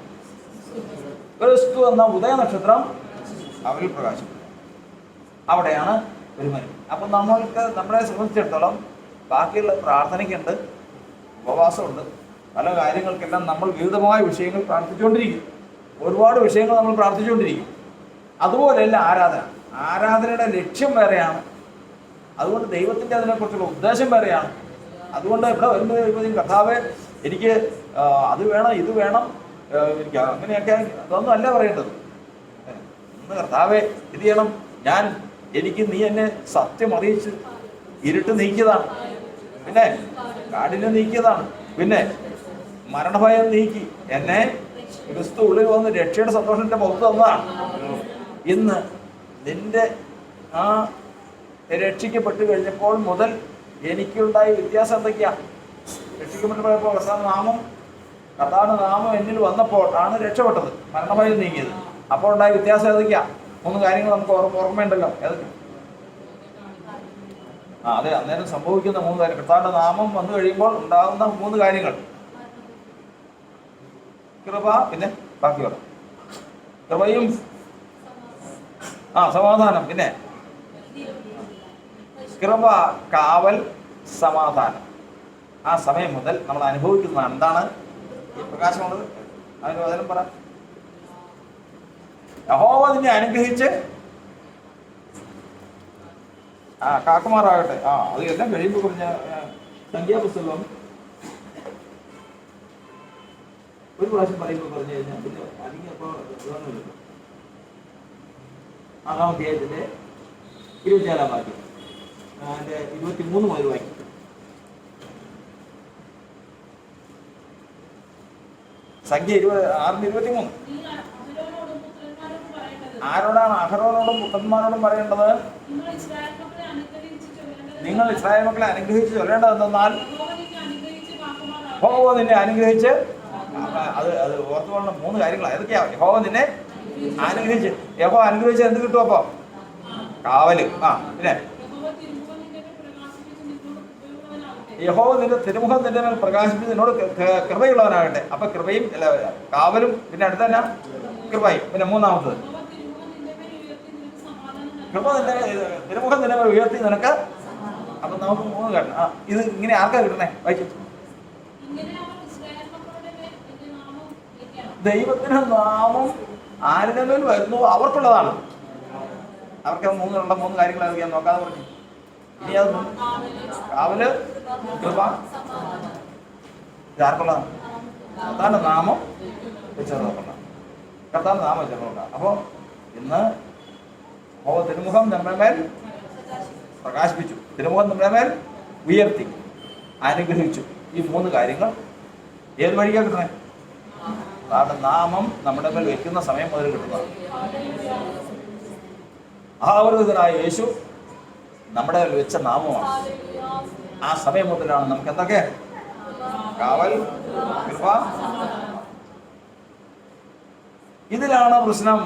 ക്രിസ്തു എന്ന ഉദയ നക്ഷത്രം അവനിൽ പ്രകാശിക്കുന്നത്. അവിടെയാണ് ഒരുമനം. അപ്പം നമ്മൾക്ക് നമ്മളെ സംബന്ധിച്ചിടത്തോളം ബാക്കിയുള്ള പ്രാർത്ഥനയ്ക്കുണ്ട്, ഉപവാസമുണ്ട്, പല കാര്യങ്ങൾക്കെല്ലാം നമ്മൾ വിവിധമായ വിഷയങ്ങൾ പ്രാർത്ഥിച്ചുകൊണ്ടിരിക്കും. ഒരുപാട് വിഷയങ്ങൾ നമ്മൾ പ്രാർത്ഥിച്ചുകൊണ്ടിരിക്കും. അതുപോലെയല്ല ആരാധനയുടെ ലക്ഷ്യം വേറെയാണ്. അതുകൊണ്ട് ദൈവത്തിൻ്റെ അതിനെക്കുറിച്ചുള്ള ഉദ്ദേശം വേറെയാണ്. അതുകൊണ്ട് ഇവിടെ വരുമ്പോൾ കർത്താവേ എനിക്ക് അത് വേണം, ഇത് വേണം, എനിക്ക് അങ്ങനെയൊക്കെ അതൊന്നും അല്ല പറയേണ്ടത്. ഇന്ന് കർത്താവേ ഇത് ചെയ്യണം, എനിക്ക് നീ എന്നെ സത്യം അറിയിച്ച് ഇരുട്ട് നീക്കിയതാണ്, പിന്നെ കാഠിന്യം നീക്കിയതാണ്, പിന്നെ മരണഭയം നീക്കി എന്നെ ക്രിസ്തു ഉള്ളിൽ വന്ന് രക്ഷയുടെ സന്തോഷത്തിന്റെ പുറത്ത് തന്നതാണ്. ഇന്ന് നിന്റെ ആ രക്ഷിക്കപ്പെട്ട് കഴിഞ്ഞപ്പോൾ മുതൽ എനിക്കുണ്ടായ വ്യത്യാസം എന്തൊക്കെയാ? രക്ഷിക്കപ്പെട്ടപ്പോൾ കർത്താവിന്റെ നാമം എന്നിൽ വന്നപ്പോൾ ആണ് രക്ഷപ്പെട്ടത്, മരണഭയം നീങ്ങിയത്. അപ്പോൾ ഉണ്ടായ വ്യത്യാസം ഏതൊക്കെയാ? 3 കാര്യങ്ങൾ നമുക്ക് ഓർമ്മയുണ്ടല്ലോ. ഏതൊക്കെ? അതെ, അന്നേരം സംഭവിക്കുന്ന 3 കാര്യം. കർത്താവിന്റെ നാമം വന്നു കഴിയുമ്പോൾ ഉണ്ടാകുന്ന 3 കാര്യങ്ങൾ: കൃപ, പിന്നെ ബാക്കി പറയാം. കൃപയും സമാധാനം. പിന്നെ കൃപ, കാവൽ, സമാധാനം. ആ സമയം മുതൽ നമ്മൾ അനുഭവിക്കുന്നതാണ്. എന്താണ് ഈ പ്രകാശമുള്ളത്? അതിന് വചനം പറ. യഹോവ നിന്നെ അനുഗ്രഹിച്ച് കാക്കുമാറാകട്ടെ. അത് എല്ലാം കഴിയുമ്പോൾ പറഞ്ഞ സംഖ്യാപുസ്തകം ഒരു പ്രാവശ്യം പറയുമ്പോൾ പറഞ്ഞു കഴിഞ്ഞാൽ പിന്നെ അല്ലെങ്കിൽ അപ്പോൾ ഇതൊന്നുമില്ല. 6-ാം അധ്യായത്തിന്റെ 24-ാം വാക്യം, അതിന്റെ 23 മുതൽ വാക്യം. സംഖ്യ 6:23. ആരോടാണ്? അഹരോനോടും പുത്രന്മാരോടും പറയേണ്ടത്. നിങ്ങൾ ഇസ്രായേൽ മക്കളെ അനുഗ്രഹിച്ച് ചൊല്ലേണ്ടത് എന്തെന്നാൽ യഹോവ നിന്നെ അനുഗ്രഹിച്ച്. അത് ഓർത്തുകൊള്ളുന്ന 3 കാര്യങ്ങളാണ്. ഏതൊക്കെയാ? യഹോവ നിന്നെ അനുഗ്രഹിച്ച്. യഹോവ അനുഗ്രഹിച്ച് എന്ത് കിട്ടും? അപ്പൊ കാവല്. പിന്നെ യഹോവ നിന്റെ തിരുമുഖം നിന്റെ മേൽ പ്രകാശിപ്പിച്ച് നിന്നോട് കൃപയുള്ളവനാകട്ടെ. അപ്പൊ കൃപയും കാവലും, പിന്നെ അടുത്ത തന്നെ കൃപയും, പിന്നെ 3-ാമത്തത് കൃപ നിന്റെ തിരുമുഖം നിന്റെ മേൽ ഉയർത്തി നിനക്ക്. അപ്പൊ നമുക്ക് 3 കാരണം. ഇത് ഇങ്ങനെ ആർക്കാ കിട്ടണേ? വായിക്കും. ദൈവത്തിന്റെ നാമം ആരുടെ മേൽ വരുന്നു അവർക്കുള്ളതാണ്. അവർക്ക് 3 കാര്യങ്ങൾ അറിയാൻ നോക്കാതെ പറഞ്ഞു. ഇനി അത് കാവല്, കൃപ, ഇതാർക്കുള്ളതാണ്? കർത്താവിന്റെ നാമം വെച്ചവർക്കുള്ള. കർത്താവിന്റെ നാമം വെച്ചവർക്കുള്ള. അപ്പോ ഇന്ന് തിരുമുഖം നമ്മുടെ മേൽ പ്രകാശിപ്പിച്ചു, തിരുമുഖം നമ്മുടെ മേൽ ഉയർത്തി, അനുഗ്രഹിച്ചു. ഈ 3 കാര്യങ്ങൾ ഏത് വഴിക്കാ കിട്ടണേ? അതാണ് നാമം നമ്മുടെ മേൽ വെക്കുന്ന സമയം മുതൽ കിട്ടുന്നത്. ആവൃതനായ യേശു നമ്മുടെ മേൽ വെച്ച നാമമാണ്. ആ സമയം മുതലാണ് നമുക്ക് എന്തൊക്കെ? കാവൽ, കൃപ. ഇതിലാണ് പ്രശ്നം.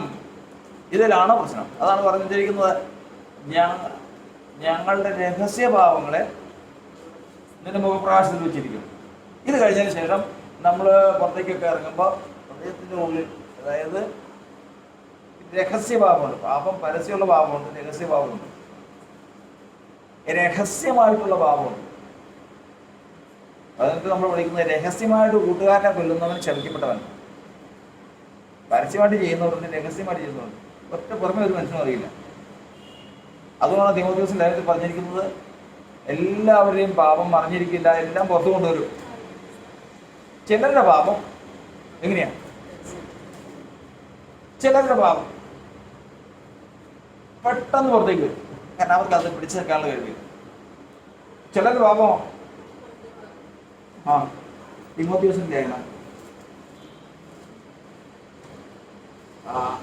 അതാണ് പറഞ്ഞിരിക്കുന്നത്. ഞങ്ങളുടെ രഹസ്യഭാവങ്ങളെ നിന്റെ മുഖപ്രകാശത്തിൽ വെച്ചിരിക്കുന്നു. ഇത് കഴിഞ്ഞതിന് ശേഷം നമ്മൾ പുറത്തേക്കൊക്കെ ഇറങ്ങുമ്പോൾ ഹൃദയത്തിൻ്റെ ഉള്ളിൽ, അതായത് രഹസ്യഭാവമുണ്ട്. പാപം പരസ്യമുള്ള ഭാവമുണ്ട്, രഹസ്യഭാവമുണ്ട്. രഹസ്യമായിട്ടുള്ള ഭാവമുണ്ട്. അതൊക്കെ നമ്മൾ വിളിക്കുന്നത് രഹസ്യമായിട്ട് കൂട്ടുകാരനെ കൊല്ലുന്നവൻ ക്ഷമിക്കപ്പെട്ടവൻ. പരസ്യമായിട്ട് ചെയ്യുന്നവരുണ്ട്, രഹസ്യമായിട്ട് ചെയ്യുന്നവരുണ്ട്. ഒറ്റ പുറമെ ഒരു മനുഷ്യനും അറിയില്ല. അതുകൊണ്ടാണ് തീമോഥെയോസിന്റെ ലേഖനത്തിൽ പറഞ്ഞിരിക്കുന്നത്, എല്ലാവരുടെയും പാപം മറിഞ്ഞിരിക്കില്ല, എല്ലാം പുറത്തു കൊണ്ടുവരും. ചിലരുടെ പാപം എങ്ങനെയാ? ചിലരുടെ പാപം പെട്ടെന്ന് പുറത്തേക്ക് വരും, കാരണം അവർക്ക് അത് പിടിച്ചു നിൽക്കാനുള്ള കഴിവില്ല. ചിലരുടെ പാപം തീമോഥെയോസിന്റെ ലേഖനം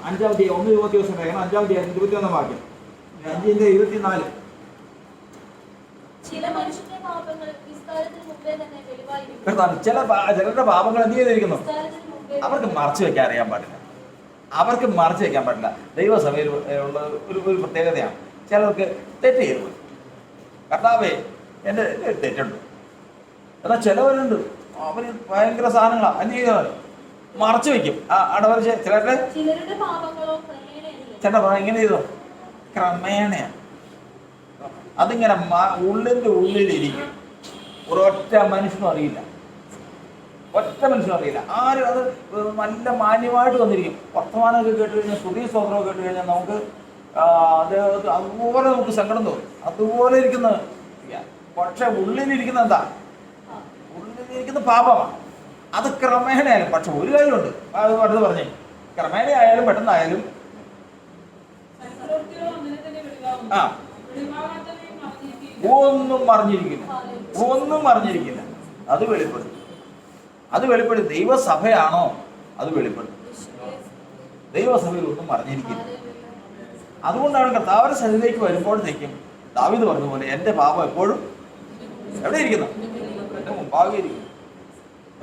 5-ാം അധ്യായം 1 തീമോഥെയോസിന്റെ ലേഖനം 5-ാം അധ്യായം 21-ാം വാക്യം, 5:24. ചിലരുടെ പാപങ്ങൾ എന്ത് ചെയ്തിരിക്കുന്നു? അവർക്ക് മറച്ചു വെക്കാൻ അറിയാൻ പാടില്ല. ദൈവസഭയിൽ ഉള്ള ഒരു പ്രത്യേകതയാണ്. ചിലർക്ക് തെറ്റ് ചെയ്തു, കർത്താവേ എൻ്റെ തെറ്റുണ്ട്. എന്നാൽ ചിലവരുണ്ട്, അവർ ഭയങ്കര സാധനങ്ങളാണ്, എന്ത് ചെയ്യുന്നവർ മറച്ചു വെക്കും. ചിലരുടെ പാപം എങ്ങനെ ചെയ്തോ? ക്രമേണയാണ്. അതിങ്ങനെ ഉള്ളിൻ്റെ ഉള്ളിലിരിക്കും. ഒരൊറ്റ മനുഷ്യനും അറിയില്ല, ഒറ്റ മനുഷ്യനും അറിയില്ല. ആരും അത് നല്ല മാന്യമായിട്ട് വന്നിരിക്കും. വർത്തമാനമൊക്കെ കേട്ട് കഴിഞ്ഞാൽ, സ്തുതി സ്തോത്രമൊക്കെ കേട്ട് കഴിഞ്ഞാൽ നമുക്ക് അത് അതുപോലെ നമുക്ക് സങ്കടം തോന്നും. അതുപോലെ ഇരിക്കുന്നത്. പക്ഷെ ഉള്ളിലിരിക്കുന്ന എന്താ? ഉള്ളിലിരിക്കുന്ന പാപമാണ്. അത് ക്രമേണയായാലും, പക്ഷെ ഒരു കാര്യമുണ്ട്, അത് അടുത്ത് പറഞ്ഞേ, ക്രമേണയായാലും പെട്ടെന്നായാലും ഒന്നും അറിഞ്ഞിരിക്കില്ല. അത് വെളിപ്പെടും. ദൈവസഭയാണോ? അത് വെളിപ്പെടും. ദൈവസഭയിൽ ഒന്നും അറിഞ്ഞിരിക്കില്ല. അതുകൊണ്ടാണ് കർത്താവിന്റെ സന്നിധിയിലേക്ക് വരുമ്പോഴത്തേക്കും ദാവീദ് പറഞ്ഞതുപോലെ എൻ്റെ പാപം എപ്പോഴും എവിടെ ഇരിക്കുന്നു? എൻ്റെ മുമ്പാകെ ഇരിക്കുന്നു.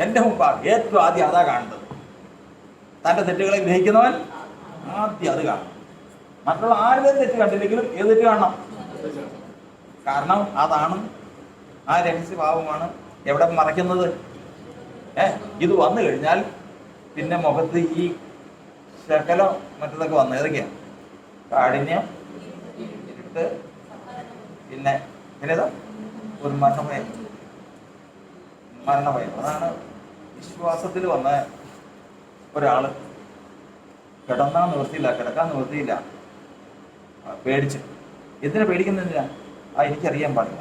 എൻ്റെ മുമ്പാകെ ഏറ്റവും ആദ്യം അതാ കാണുന്നത്. തൻ്റെ തെറ്റുകളെ ഗ്രഹിക്കുന്നവൻ ആദ്യം അത് കാണും. മറ്റുള്ള ആരുടെയും തെറ്റ് കണ്ടില്ലെങ്കിലും ഏത് തെറ്റ് കാണണം? കാരണം അതാണ് ആ രഹസ്യഭാവമാണ് എവിടെ മറയ്ക്കുന്നത്. ഇത് വന്നു കഴിഞ്ഞാൽ പിന്നെ മുഖത്ത് ഈ ശകലം മറ്റതൊക്കെ വന്നു. ഏതൊക്കെയാണ്? കാഠിന്യം, ഇരുട്ട്, പിന്നെ ഏതാ? ഒരു മരണഭയം. അതാണ് വിശ്വാസത്തിൽ വന്ന ഒരാള് കിടക്കാൻ നിവൃത്തിയില്ല, പേടിച്ച്. എന്തിനാ പേടിക്കുന്നതിനാ? എനിക്കറിയാൻ പാടില്ല.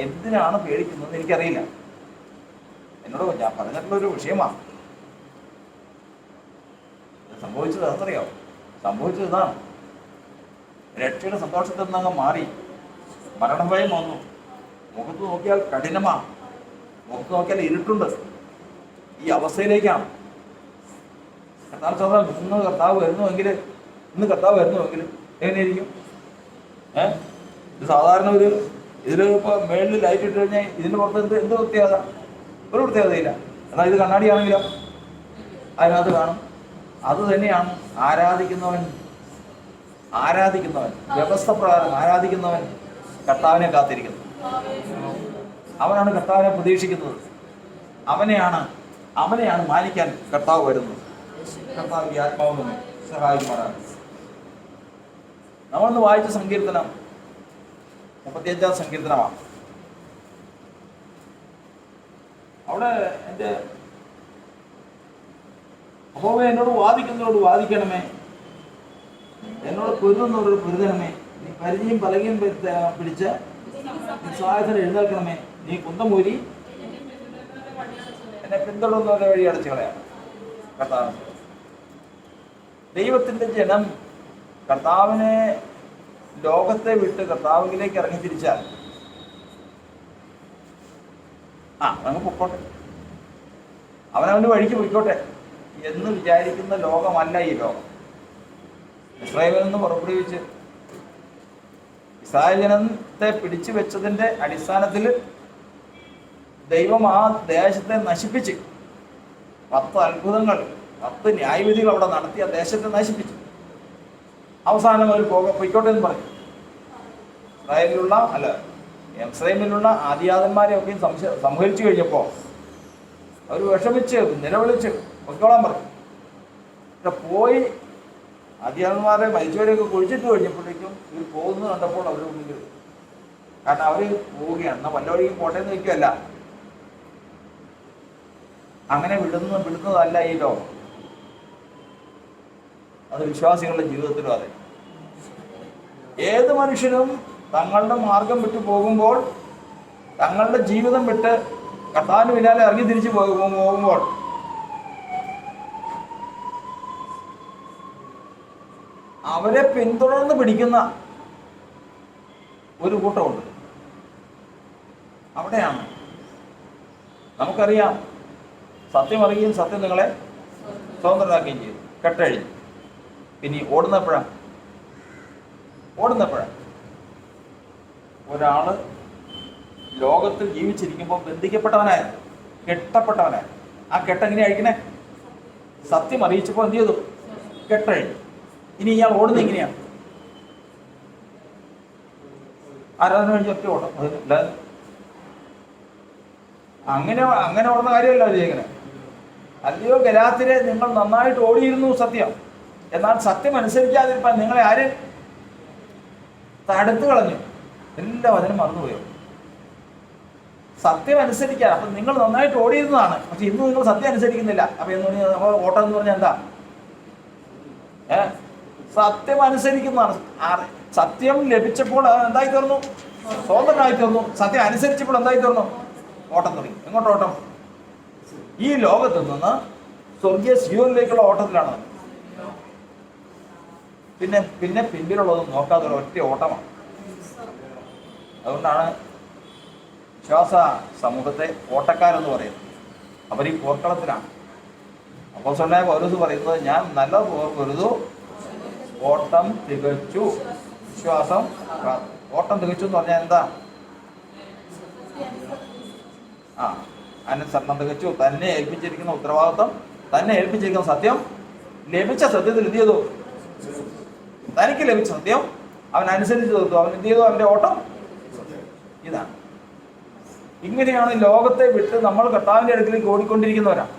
എന്തിനാണ് പേടിക്കുന്നത് എനിക്കറിയില്ല. എന്നോട് ഞാൻ പറഞ്ഞിട്ടുള്ളൊരു വിഷയമാണ്. സംഭവിച്ചത് അതറിയാം. സംഭവിച്ചത് ഇതാണ്. രക്ഷയുടെ സന്തോഷത്തിൽ നിന്നങ്ങ് മാറി മരണഭയം വന്നു. മുഖത്ത് നോക്കിയാൽ കഠിനമാണ്, മുഖത്ത് നോക്കിയാൽ ഇരുട്ടുണ്ട്. ഈ അവസ്ഥയിലേക്കാണ് ഇന്ന് കർത്താവ് വരുന്നുവെങ്കിൽ എങ്ങനെയായിരിക്കും? ഇത് സാധാരണ ഇതിൽ ഇപ്പോൾ മേളിൽ ലൈറ്റ് ഇട്ട് കഴിഞ്ഞാൽ ഇതിൻ്റെ പുറത്ത് എന്ത് പ്രത്യേകത? ഒരു പ്രത്യേകതയില്ല. എന്നാൽ ഇത് കണ്ണാടിയാണെങ്കിലോ അതിനകത്ത് കാണും. അത് തന്നെയാണ് ആരാധിക്കുന്നവൻ വ്യവസ്ഥ പ്രകാരം ആരാധിക്കുന്നവൻ കർത്താവിനെ കാത്തിരിക്കുന്നത്. അവനാണ് കർത്താവിനെ പ്രതീക്ഷിക്കുന്നത്. അവനെയാണ് മാനിക്കാൻ കർത്താവ് വരുന്നത്. കർത്താവ് ഈ ആത്മാവ് നമ്മെ സഹായിക്കുമാറാണ്. നമ്മളൊന്ന് വായിച്ച സങ്കീർത്തനം 35-ാം സങ്കീർത്തനമാണ്. അവിടെ എൻ്റെ യഹോവേ, എന്നോട് വാദിക്കുന്നവരോട് വാദിക്കണമേ, എന്നോട് പൊരുതുന്നവരോട് പൊരുതണമേ. നീ പരിചയം പലകയും പിടിച്ച് സഹായത്തിന് എഴുന്നേൽക്കണമേ. നീ കുന്തമൂരി എന്നെ പിന്തുടർന്നവരുടെ വഴി അടച്ചു കളയാണ്. കർത്താവ് ദൈവത്തിൻ്റെ ജനം കർത്താവിനെ ലോകത്തെ വിട്ട് കർത്താവിലേക്ക് ഇറങ്ങി തിരിച്ചാൽ അങ്ങ് പൊക്കോട്ടെ, അവനവൻ്റെ വഴിക്ക് പോയിക്കോട്ടെ എന്ന് വിചാരിക്കുന്ന ലോകമല്ല ഈ ലോകം. ഇസ്രായേലിൽ നിന്ന് പുറപ്പെടുവിച്ച് ഇസ്രായേൽ ജനത്തെ പിടിച്ചു വെച്ചതിൻ്റെ അടിസ്ഥാനത്തിൽ ദൈവം ആ ദേശത്തെ നശിപ്പിച്ച് 10 അത്ഭുതങ്ങൾ, 10 ന്യായവിധികൾ അവിടെ നടത്തി ആ ദേശത്തെ നശിപ്പിച്ചു. അവസാനം അവർ പൊയ്ക്കോട്ടെ എന്ന് പറഞ്ഞു. എംസ്രൈമിലുള്ള ആദിയാതന്മാരെയൊക്കെയും സംഹരിച്ചു കഴിഞ്ഞപ്പോൾ അവർ വിഷമിച്ച് നിലവിളിച്ച് പൊയ്ക്കോളാൻ പറഞ്ഞു. പക്ഷെ പോയി ആദിയാതന്മാരെ മരിച്ചവരെയൊക്കെ കുഴിച്ചിട്ട് കഴിഞ്ഞപ്പോഴേക്കും ഇവർ പോകുന്നത് കണ്ടപ്പോൾ അവർ മുന്നിൽ, കാരണം അവർ പോവുകയാണ്. എന്നാൽ വല്ലവഴിക്കും പോട്ടേന്ന് വയ്ക്കുകയല്ല. അങ്ങനെ വിടുന്നതല്ല ഈ ലോകം. അത് വിശ്വാസികളുടെ ജീവിതത്തിലും അതെ. ഏത് മനുഷ്യനും തങ്ങളുടെ മാർഗം വിട്ടു പോകുമ്പോൾ, തങ്ങളുടെ ജീവിതം വിട്ട് കർത്താവിന് പിന്നാലെ ഇറങ്ങി തിരിച്ചു പോകുമ്പോൾ അവരെ പിന്തുടർന്ന് പിടിക്കുന്ന ഒരു കൂട്ടമുണ്ട്. അവിടെയാണ് നമുക്കറിയാം, സത്യം അറിയുകയും സത്യം നിങ്ങളെ സ്വതന്ത്രരാക്കുകയും ചെയ്തു. കെട്ടഴിഞ്ഞു. പിന്നെ ഓടുന്നപ്പോഴാണ് ഒരാള് ലോകത്തിൽ ജീവിച്ചിരിക്കുമ്പോൾ ബന്ധിക്കപ്പെട്ടവനായിരുന്നു, കെട്ടപ്പെട്ടവനായിരുന്നു. ആ കെട്ടെങ്ങനെ അഴിക്കണേ? സത്യം അറിയിച്ചപ്പോൾ എന്ത് ചെയ്തു? കെട്ടഴിഞ്ഞു. ഇനി ഇയാൾ ഓടുന്നത് എങ്ങനെയാണ്? ആരാധന കഴിഞ്ഞ് ഒറ്റ ഓട്ടം. അതില്ല, അങ്ങനെ ഓടുന്ന കാര്യമല്ല ചെയ്യുന്നത്. അല്ലയോ ഗലാത്യരെ, നിങ്ങൾ നന്നായിട്ട് ഓടിയിരുന്നു സത്യം, എന്നാൽ സത്യം അനുസരിക്കാതിരിക്കാൻ നിങ്ങളെ ആര് തടുത്തു കളഞ്ഞു. എല്ലാ വചനം മറന്നുപോയോ? സത്യം അനുസരിക്കാൻ. അപ്പം നിങ്ങൾ നന്നായിട്ട് ഓടിയിരുന്നതാണ്, പക്ഷെ ഇന്ന് നിങ്ങൾ സത്യം അനുസരിക്കുന്നില്ല. അപ്പം എന്ന് പറഞ്ഞാൽ നമ്മൾ ഓട്ടം എന്ന് പറഞ്ഞാൽ എന്താ? സത്യം അനുസരിക്കുന്നതാണ്. സത്യം ലഭിച്ചപ്പോൾ എന്തായി തീർന്നു? സ്വതന്ത്രനായി തീർന്നു. സത്യം അനുസരിച്ചപ്പോൾ എന്തായി തീർന്നു? ഓട്ടം തുടങ്ങി. എങ്ങോട്ട് ഓട്ടം? ഈ ലോകത്ത് നിന്ന് സ്വർഗീയ ജീവനിലേക്കുള്ള ഓട്ടത്തിലാണ്. പിന്നെ പിന്നെ പിന്നിലുള്ളതും നോക്കാതെ ഒറ്റ ഓട്ടമാണ്. അതുകൊണ്ടാണ് വിശ്വാസ സമൂഹത്തെ ഓട്ടക്കാരെന്ന് പറയുന്നത്. അവർ ഈ പോർക്കളത്തിലാണ്. അപ്പോസ്തലനായ പൗലോസ് പറയുന്നത്, ഞാൻ നല്ല പോർ പൊരുതു, ഓട്ടം തികച്ചു, വിശ്വാസം ഓട്ടം തികച്ചു എന്ന് പറഞ്ഞാൽ എന്താ? അനുസരണം തികച്ചു. തന്നെ ഏൽപ്പിച്ചിരിക്കുന്ന ഉത്തരവാദിത്വം, തന്നെ ഏൽപ്പിച്ചിരിക്കുന്ന സത്യം, ലഭിച്ച സത്യത്തിൽ എന്ത് ചെയ്തു? തനിക്ക് ലഭിച്ച സത്യം അവൻ അനുസരിച്ച് തീർത്തു. അവൻ എന്ത് ചെയ്തു? അവൻ്റെ ഓട്ടം ഇതാണ്. ഇങ്ങനെയാണ് ലോകത്തെ വിട്ട് നമ്മൾ കർത്താവിൻ്റെ അടുക്കിലേക്ക് ഓടിക്കൊണ്ടിരിക്കുന്നവരാണ്.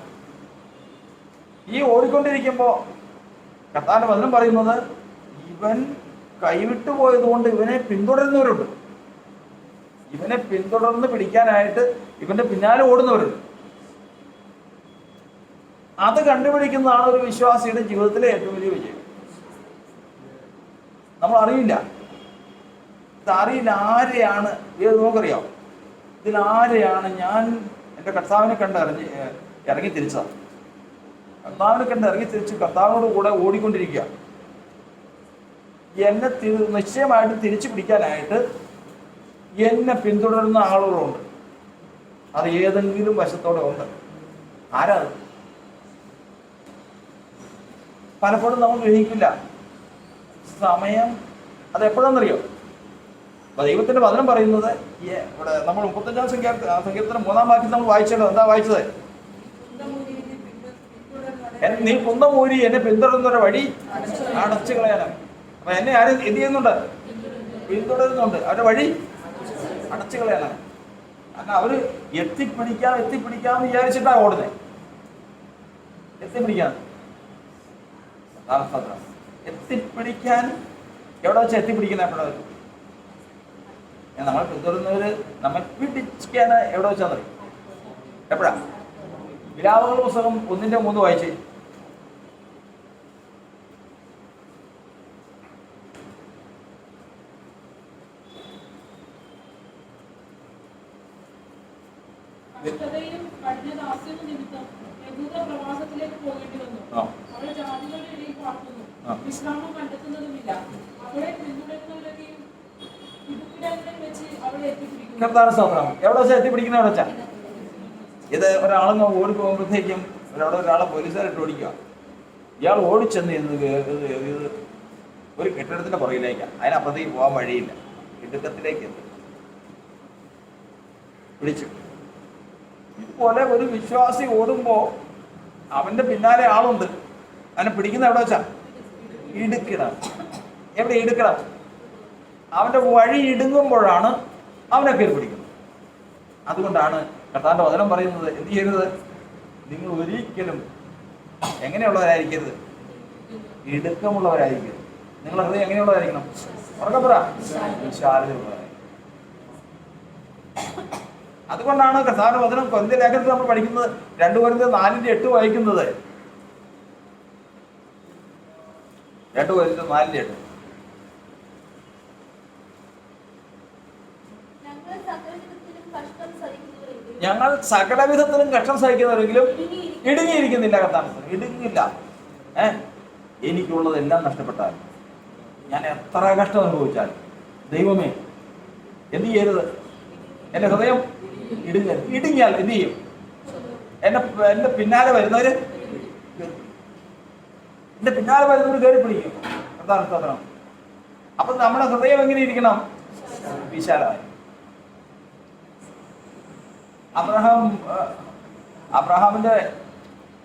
ഈ ഓടിക്കൊണ്ടിരിക്കുമ്പോൾ കർത്താവിൻ്റെ വചനം പറയുന്നത്, ഇവൻ കൈവിട്ടു പോയത് കൊണ്ട് ഇവനെ പിന്തുടരുന്നവരുണ്ട്. ഇവനെ പിന്തുടർന്ന് പിടിക്കാനായിട്ട് ഇവന്റെ പിന്നാലെ ഓടുന്നവരുണ്ട്. അത് കണ്ടുപിടിക്കുന്നതാണ് ഒരു വിശ്വാസിയുടെ ജീവിതത്തിലെ ഏറ്റവും വലിയ വിജയം. നമ്മൾ അറിയില്ല, ഇതറിയില്ല ആരെയാണ് ഏത് നമുക്കറിയാം. ഇതിലാരെയാണ് ഞാൻ എൻ്റെ കർത്താവിനെ കണ്ട് ഇറങ്ങി തിരിച്ചതാണ്. കർത്താവിനെ കണ്ട് ഇറങ്ങി തിരിച്ച് കർത്താവിനോട് കൂടെ ഓടിക്കൊണ്ടിരിക്കുക. എന്നെ നിശ്ചയമായിട്ട് തിരിച്ചു പിടിക്കാനായിട്ട് എന്നെ പിന്തുടരുന്ന ആളുകളുണ്ട്. അത് ഏതെങ്കിലും വശത്തോടെ ഉണ്ട്. ആരാ? പലപ്പോഴും നമ്മൾ ഗ്രഹിക്കില്ല സമയം. അത് എപ്പോഴാണെന്നറിയോ? ദൈവത്തിന്റെ വചനം പറയുന്നത്, ഇവിടെ നമ്മൾ 35-ാം സങ്കീർത്തനം 3-ാം വാക്യം നമ്മൾ വായിച്ചല്ലോ. എന്താ വായിച്ചത്? നീ കുന്തമൂരി എന്നെ പിന്തുടരുന്നവരുടെ വഴി അടച്ചു കളയാനാണ്. അപ്പൊ എന്നെ ആരും എന്ത് ചെയ്യുന്നുണ്ട്? പിന്തുടരുന്നുണ്ട്. അവരുടെ വഴി അടച്ചു കളയാനാണ്. കാരണം അവര് എത്തിപ്പിടിക്കാന്ന് വിചാരിച്ചിട്ടാണ് ഓടുന്നത്. എത്തിപ്പിടിക്കാൻ എവിടെ വെച്ചാൽ എത്തിപ്പിടിക്കുന്ന? എപ്പോഴാ? നമ്മൾ പിന്തുടരുന്നവര് നമ്മെ പിടിക്കാൻ എവിടെ വെച്ചാൽ എപ്പോഴാ? വിലാപങ്ങളുടെ പുസ്തകം 1-3 വായിച്ചേ. എവിടെ വെച്ചാൽ എത്തിപ്പിടിക്കുന്ന? എവിടെ വെച്ചാ? ഇത് ഒരാളെന്ന് ഓടി പോകുമ്പോഴത്തേക്കും ഒരാളെ പോലീസുകാരിട്ട് ഓടിക്കുക. ഇയാൾ ഓടിച്ചെന്ന് ഇത് ഒരു കെട്ടിടത്തിന്റെ പുറകിലേക്കാണ്. അതിനപ്പുറത്തേക്ക് പോകാൻ വഴിയില്ല. ഇടുക്കത്തിലേക്ക് എത്തി പിടിച്ചു. ഇതുപോലെ ഒരു വിശ്വാസി ഓടുമ്പോ അവന്റെ പിന്നാലെ ആളുണ്ട്. അവനെ പിടിക്കുന്ന എവിടെ വെച്ചാ? ഇടുക്കിടം. എവിടെ ഇടുക്കിടം? അവന്റെ വഴി ഇടുങ്ങുമ്പോഴാണ് അവനെ കയറി പിടിക്കുന്നത്. അതുകൊണ്ടാണ് കർത്താവിന്റെ വചനം പറയുന്നത്, എന്ത് ചെയ്യരുത്? നിങ്ങൾ ഒരിക്കലും എങ്ങനെയുള്ളവരായിരിക്കരുത്? ഇടുക്കമുള്ളവരായിരിക്കരുത്. നിങ്ങളുടെ ഹൃദയം എങ്ങനെയുള്ളവരായിരിക്കണം? ഉറക്കപ്പുറ വിശാലതയുള്ളവരായിരിക്കും. അതുകൊണ്ടാണ് കർത്താവിന്റെ വചനം കൊരിന്ത്യർ ലേഖനത്തിൽ നമ്മൾ പഠിക്കുന്നത് 2 കൊരിന്ത്യർ 4:8 വായിക്കുന്നത്. 2 കൊരിന്ത്യർ 4:8. ഞങ്ങൾ സകലവിധത്തിലും കഷ്ടം സഹിക്കുന്നവരെങ്കിലും ഇടുങ്ങിയിരിക്കുന്നില്ല. കർത്താവ് ഇടുങ്ങില്ല. എനിക്കുള്ളതെല്ലാം നഷ്ടപ്പെട്ടാൽ, ഞാൻ എത്ര കഷ്ടം അനുഭവിച്ചാലും, ദൈവമേ എന്ത് ചെയ്യരുത്? എൻ്റെ ഹൃദയം ഇടുങ്ങിയാൽ എന്ത് ചെയ്യും? എന്റെ പിന്നാലെ വരുന്നവര് കയറി പിടിക്കും. കർത്താവ്. അപ്പൊ നമ്മുടെ ഹൃദയം എങ്ങനെ ഇരിക്കണം? വിശാലമായി. അബ്രഹാമിന്റെ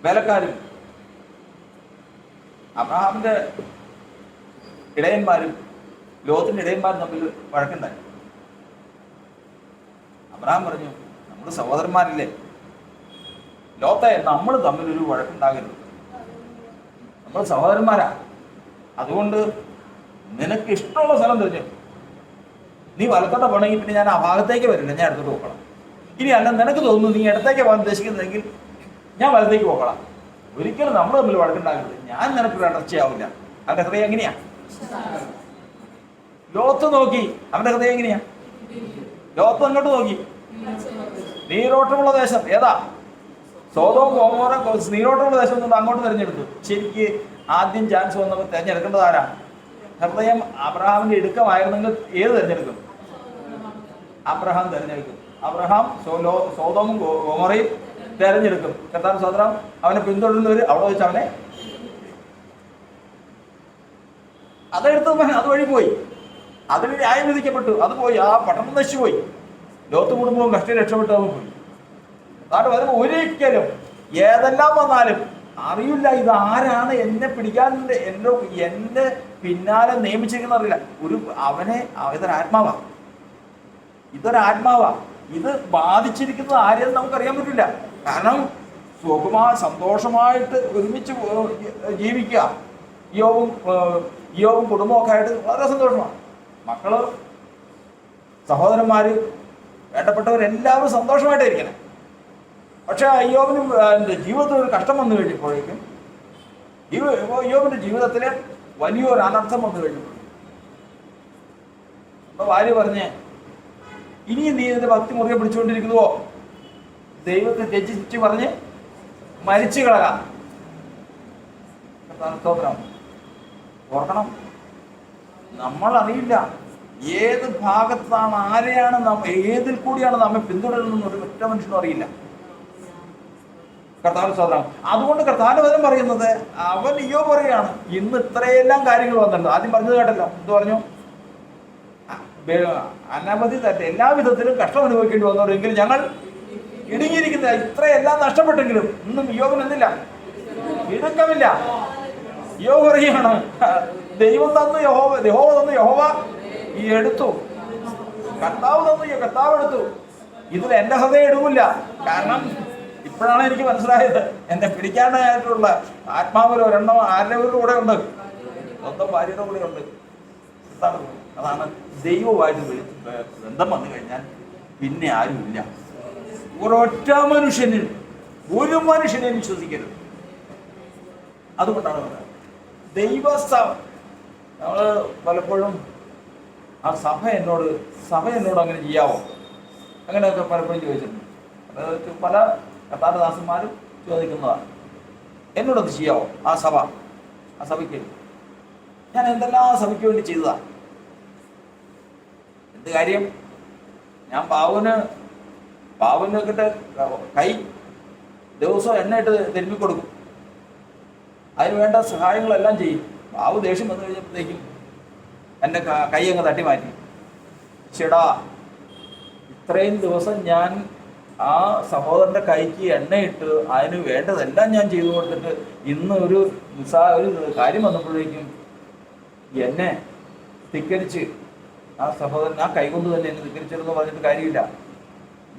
വേലക്കാരും അബ്രഹാമിന്റെ ഇടയന്മാരും ലോകത്തിന്റെ ഇടയന്മാരും തമ്മിൽ വഴക്കുണ്ടായി. അബ്രഹാം പറഞ്ഞു, നമ്മുടെ സഹോദരന്മാരില്ലേ, ലോത്തെ നമ്മൾ തമ്മിലൊരു വഴക്കുണ്ടാകരുത്. നമ്മൾ സഹോദരന്മാരാ. അതുകൊണ്ട് നിനക്ക് ഇഷ്ടമുള്ള സ്ഥലം തിരഞ്ഞു. നീ വലത്തോട്ട് പോകണമെങ്കിൽ പിന്നെ ഞാൻ ആ ഭാഗത്തേക്ക് വരില്ല, ഞാൻ ഇടത്തോട്ട് പോകണം. ഇനി അല്ല നിനക്ക് തോന്നുന്നു നീ ഇടത്തേക്ക് പോകാൻ ഉദ്ദേശിക്കുന്നതെങ്കിൽ ഞാൻ വലത്തേക്ക് പോകണം. ഒരിക്കലും നമ്മൾ തമ്മിൽ വഴക്കുണ്ടാകരുത്. ഞാൻ നിനക്കൊരു ഇടർച്ചയാവില്ല. അവന്റെ ഹൃദയം എങ്ങനെയാ? ലോത്ത് നോക്കി, അവന്റെ ഹൃദയം എങ്ങനെയാ? ലോത്ത് അങ്ങോട്ട് നോക്കി. നീരോട്ടമുള്ള ദേശം ഏതാ? Sodom Gomorrah. നീരോട്ടമുള്ള ദേശം കൊണ്ട് അങ്ങോട്ട് തിരഞ്ഞെടുത്തു. ശരിക്ക് ആദ്യം ചാൻസ് വന്നപ്പോൾ തിരഞ്ഞെടുക്കേണ്ടത് ആരാ? ഹൃദയം അബ്രഹാമിന്റെ ഇടുക്കമായിരുന്നെങ്കിൽ ഏത് തിരഞ്ഞെടുക്കും? അബ്രഹാം തിരഞ്ഞെടുക്കും. അബ്രഹാം സോദോമും ഗോമോറയും തിരഞ്ഞെടുക്കും. കർത്താവ് സ്വതന്ത്രം അവനെ പിന്തുടരുന്നവർ അവിടെ വെച്ച് അവനെ അതെടുത്ത് അതുവഴി പോയി. അതിന് ന്യായം വിധിക്കപ്പെട്ടു. അത് പോയി. ആ പട്ടണം നശിച്ചുപോയി. ലോത്ത് കുടുംബവും കഷ്ടി രക്ഷപ്പെട്ടു പോയി. അതാണ് വരുമ്പോൾ ഒരിക്കലും ഏതെല്ലാം വന്നാലും അറിയില്ല ഇത് ആരാണ് എന്നെ പിടിക്കാൻ എന്റെ പിന്നാലെ നിയമിച്ചിരിക്കുന്ന അറിയില്ല. ഇതൊരാത്മാവാ. ഇത് ബാധിച്ചിരിക്കുന്നത് ആരെയും നമുക്കറിയാൻ പറ്റില്ല. കാരണം സന്തോഷമായിട്ട് ഒരുമിച്ച് ജീവിക്കുക. യോബും കുടുംബമൊക്കെ ആയിട്ട് വളരെ സന്തോഷമാണ്. മക്കള്, സഹോദരന്മാര്, വേണ്ടപ്പെട്ടവരെല്ലാവരും സന്തോഷമായിട്ടിരിക്കണം. പക്ഷെ യോബിന് ജീവിതത്തിൽ ഒരു കഷ്ടം വന്നു കഴിഞ്ഞപ്പോഴേക്കും യോബിന്റെ ജീവിതത്തില് വലിയൊരു അനർത്ഥം വന്നു കഴിഞ്ഞപ്പോൾ അപ്പൊ ഭാര്യ പറഞ്ഞ്, ഇനിയും നീ ഇതിന്റെ ഭക്തി മുറുകെ പിടിച്ചുകൊണ്ടിരിക്കുന്നുവോ? ദൈവത്തെ ത്യജിച്ച് പറഞ്ഞ് മരിച്ചു കളകാം. സ്തോത്രം. ഓർക്കണം, നമ്മൾ അറിയില്ല ഏത് ഭാഗത്താണ്, ആരെയാണ് ഏതിൽ കൂടിയാണ് നമ്മെ പിന്തുടരുന്നത് ഒരു ഒറ്റ മനുഷ്യനും അറിയില്ല. കർത്താവ് സ്തോത്രം. അതുകൊണ്ട് കർത്താവിന്റെ വചനം പറയുന്നത്, അവൻ ഇയ്യോബ് പറയുകയാണ്, ഇന്ന് ഇത്രയെല്ലാം കാര്യങ്ങൾ വന്നിട്ടുണ്ട്. ആദ്യം പറഞ്ഞത് കേട്ടല്ലോ, എന്ത് പറഞ്ഞു? അനവധി തരത്തിൽ എല്ലാ വിധത്തിലും കഷ്ടം അനുഭവിക്കേണ്ടി വന്നവരെങ്കിലും ഞങ്ങൾ ഇടുങ്ങിയിരിക്കുന്ന ഇത്രയെല്ലാം നഷ്ടപ്പെട്ടെങ്കിലും ഇന്നും ഇയ്യോബിന് എന്തില്ല? ഇടുക്കമില്ല. ഇയ്യോബ് പറയുകയാണ്, ദൈവം തന്നു യഹോവ തന്നു യഹോവ ഈ എടുത്തു, കർത്താവ് തന്നു കർത്താവ് എടുത്തു. ഇതിൽ എന്റെ ഹൃദയം ഇടുമില്ല. കാരണം ഇപ്പോഴാണ് എനിക്ക് മനസ്സിലായത്, എന്നെ പിടിക്കാനായിട്ടുള്ള ആത്മാവിൽ ഒരെണ്ണം ആരുടെ കൂടെ ഉണ്ട്, സ്വന്തം ഭാര്യയുടെ കൂടെ ഉണ്ട്. അതാണ് ദൈവമായിട്ട് ബന്ധം വന്നു കഴിഞ്ഞാൽ പിന്നെ ആരുമില്ല. ഒരൊറ്റ മനുഷ്യനിൽ ഒരു മനുഷ്യനെയും വിശ്വസിക്കരുത്. അതുകൊണ്ടാണ് പറയുന്നത് ദൈവസഭ. നമ്മള് പലപ്പോഴും ആ സഭ എന്നോട് അങ്ങനെ ചെയ്യാവോ, അങ്ങനെയൊക്കെ പലപ്പോഴും ചോദിച്ചിട്ടുണ്ട്. അതായത് പല കർത്താദാസന്മാരും ചോദിക്കുന്നതാണ്, എന്നോടത് ചെയ്യാവോ ആ സഭയ്ക്ക്? ഞാൻ എന്തെല്ലാം സഭയ്ക്ക് വേണ്ടി ചെയ്തതാ. എന്ത് കാര്യം? ഞാൻ പാവുനൊക്കെ കൈ ദിവസവും എണ്ണയിട്ട് തിരുമ്മി കൊടുക്കും. അതിന് വേണ്ട സഹായങ്ങളെല്ലാം ചെയ്യും. പാവു ദേഷ്യം വന്നു കഴിഞ്ഞപ്പോഴത്തേക്കും എൻ്റെ കൈ അങ്ങ് തട്ടി മാറ്റി. ചേടാ, ഇത്രയും ദിവസം ഞാൻ ആ സഹോദരൻ്റെ കൈക്ക് എണ്ണയിട്ട് അതിന് വേണ്ടതെല്ലാം ഞാൻ ചെയ്തു കൊടുത്തിട്ട് ഇന്ന് ഒരു കാര്യം വന്നപ്പോഴേക്കും എന്നെ ധിക്കരിച്ച് ആ സഹോദരൻ ആ കൈകൊണ്ട് തന്നെ എന്നെ ധിക്കരിച്ചിരുന്നു പറഞ്ഞിട്ട് കാര്യമില്ല.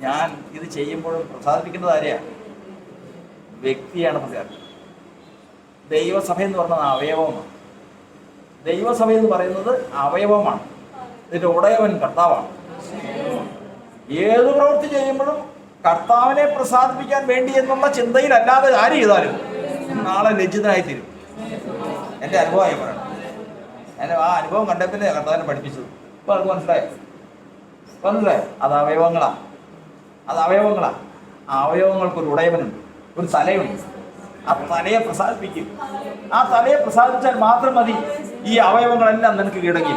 ഞാൻ ഇത് ചെയ്യുമ്പോഴും പ്രസാദിപ്പിക്കുന്നത് ആരെയാണ്? വ്യക്തിയാണ് പ്രസാദിക്കുന്നത്. ദൈവസഭ എന്ന് പറയുന്നത് അവയവമാണ്. ദൈവസഭ എന്ന് പറയുന്നത് അവയവമാണ്. ഇതിന്റെ ഉടയവൻ കർത്താവാണ്. ഏത് പ്രവൃത്തി ചെയ്യുമ്പോഴും കർത്താവിനെ പ്രസാദിപ്പിക്കാൻ വേണ്ടി എന്നുള്ള ചിന്തയിലല്ലാതെ ആര് ചെയ്താലും നാളെ ലജ്ജിതനായിത്തീരും. എൻ്റെ അനുഭവമായി പറയണം. എൻ്റെ ആ അനുഭവം കണ്ടപ്പിന്നെ കർത്താവിനെ പഠിപ്പിച്ചത്. ഇപ്പൊ അത് മനസ്സിലായോ? അത് അവയവങ്ങളാ. ആ അവയവങ്ങൾക്കൊരു ഉടയവനുണ്ട്, ഒരു തലയുണ്ട്. ആ തലയെ പ്രസാദിപ്പിക്കും. ആ തലയെ പ്രസാദിച്ചാൽ മാത്രം മതി ഈ അവയവങ്ങളെല്ലാം നിനക്ക് കീഴടങ്ങി.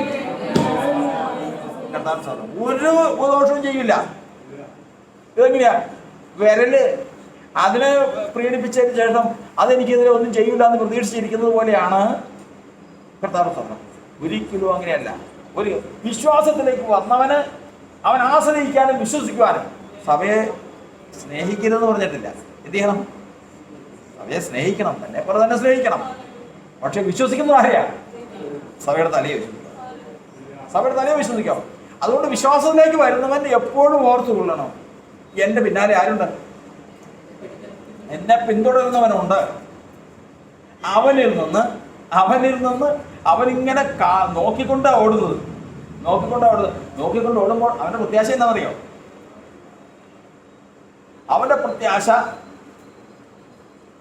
ഒരു ദോഷവും ചെയ്യില്ല. ഇതെങ്ങനെയാ? വിരല് അതിനെ പ്രീണിപ്പിച്ചതിന് ശേഷം അതെനിക്കെതിരെ ഒന്നും ചെയ്യില്ല എന്ന് പ്രതീക്ഷിച്ചിരിക്കുന്നത് പോലെയാണ് കർത്താവ് സ്തോത്രം. ഒരിക്കലും അങ്ങനെയല്ല. ഒരു വിശ്വാസത്തിലേക്ക് വന്നവന് അവൻ ആശ്രയിക്കാനും വിശ്വസിക്കുവാനും. സഭയെ സ്നേഹിക്കരുതെന്ന് പറഞ്ഞിട്ടില്ല. എന്ത് ചെയ്യണം? സഭയെ സ്നേഹിക്കണം, തന്നെ പോലെ തന്നെ സ്നേഹിക്കണം. പക്ഷെ വിശ്വസിക്കുന്നത് ആരെയാ? സഭയുടെ തലയെ വിശ്വസിക്കാം. അതുകൊണ്ട് വിശ്വാസത്തിലേക്ക് വരുന്നവൻ എപ്പോഴും ഓർത്തുകൊള്ളണം, എൻ്റെ പിന്നാലെ ആരുണ്ട്? എന്നെ പിന്തുടരുന്നവനുണ്ട്. അവനിൽ നിന്ന് അവനിങ്ങനെ നോക്കിക്കൊണ്ടാണ് ഓടുന്നത്. നോക്കിക്കൊണ്ട് ഓടുമ്പോൾ അവന്റെ പ്രത്യാശ എന്താണെന്നറിയോ? അവന്റെ പ്രത്യാശ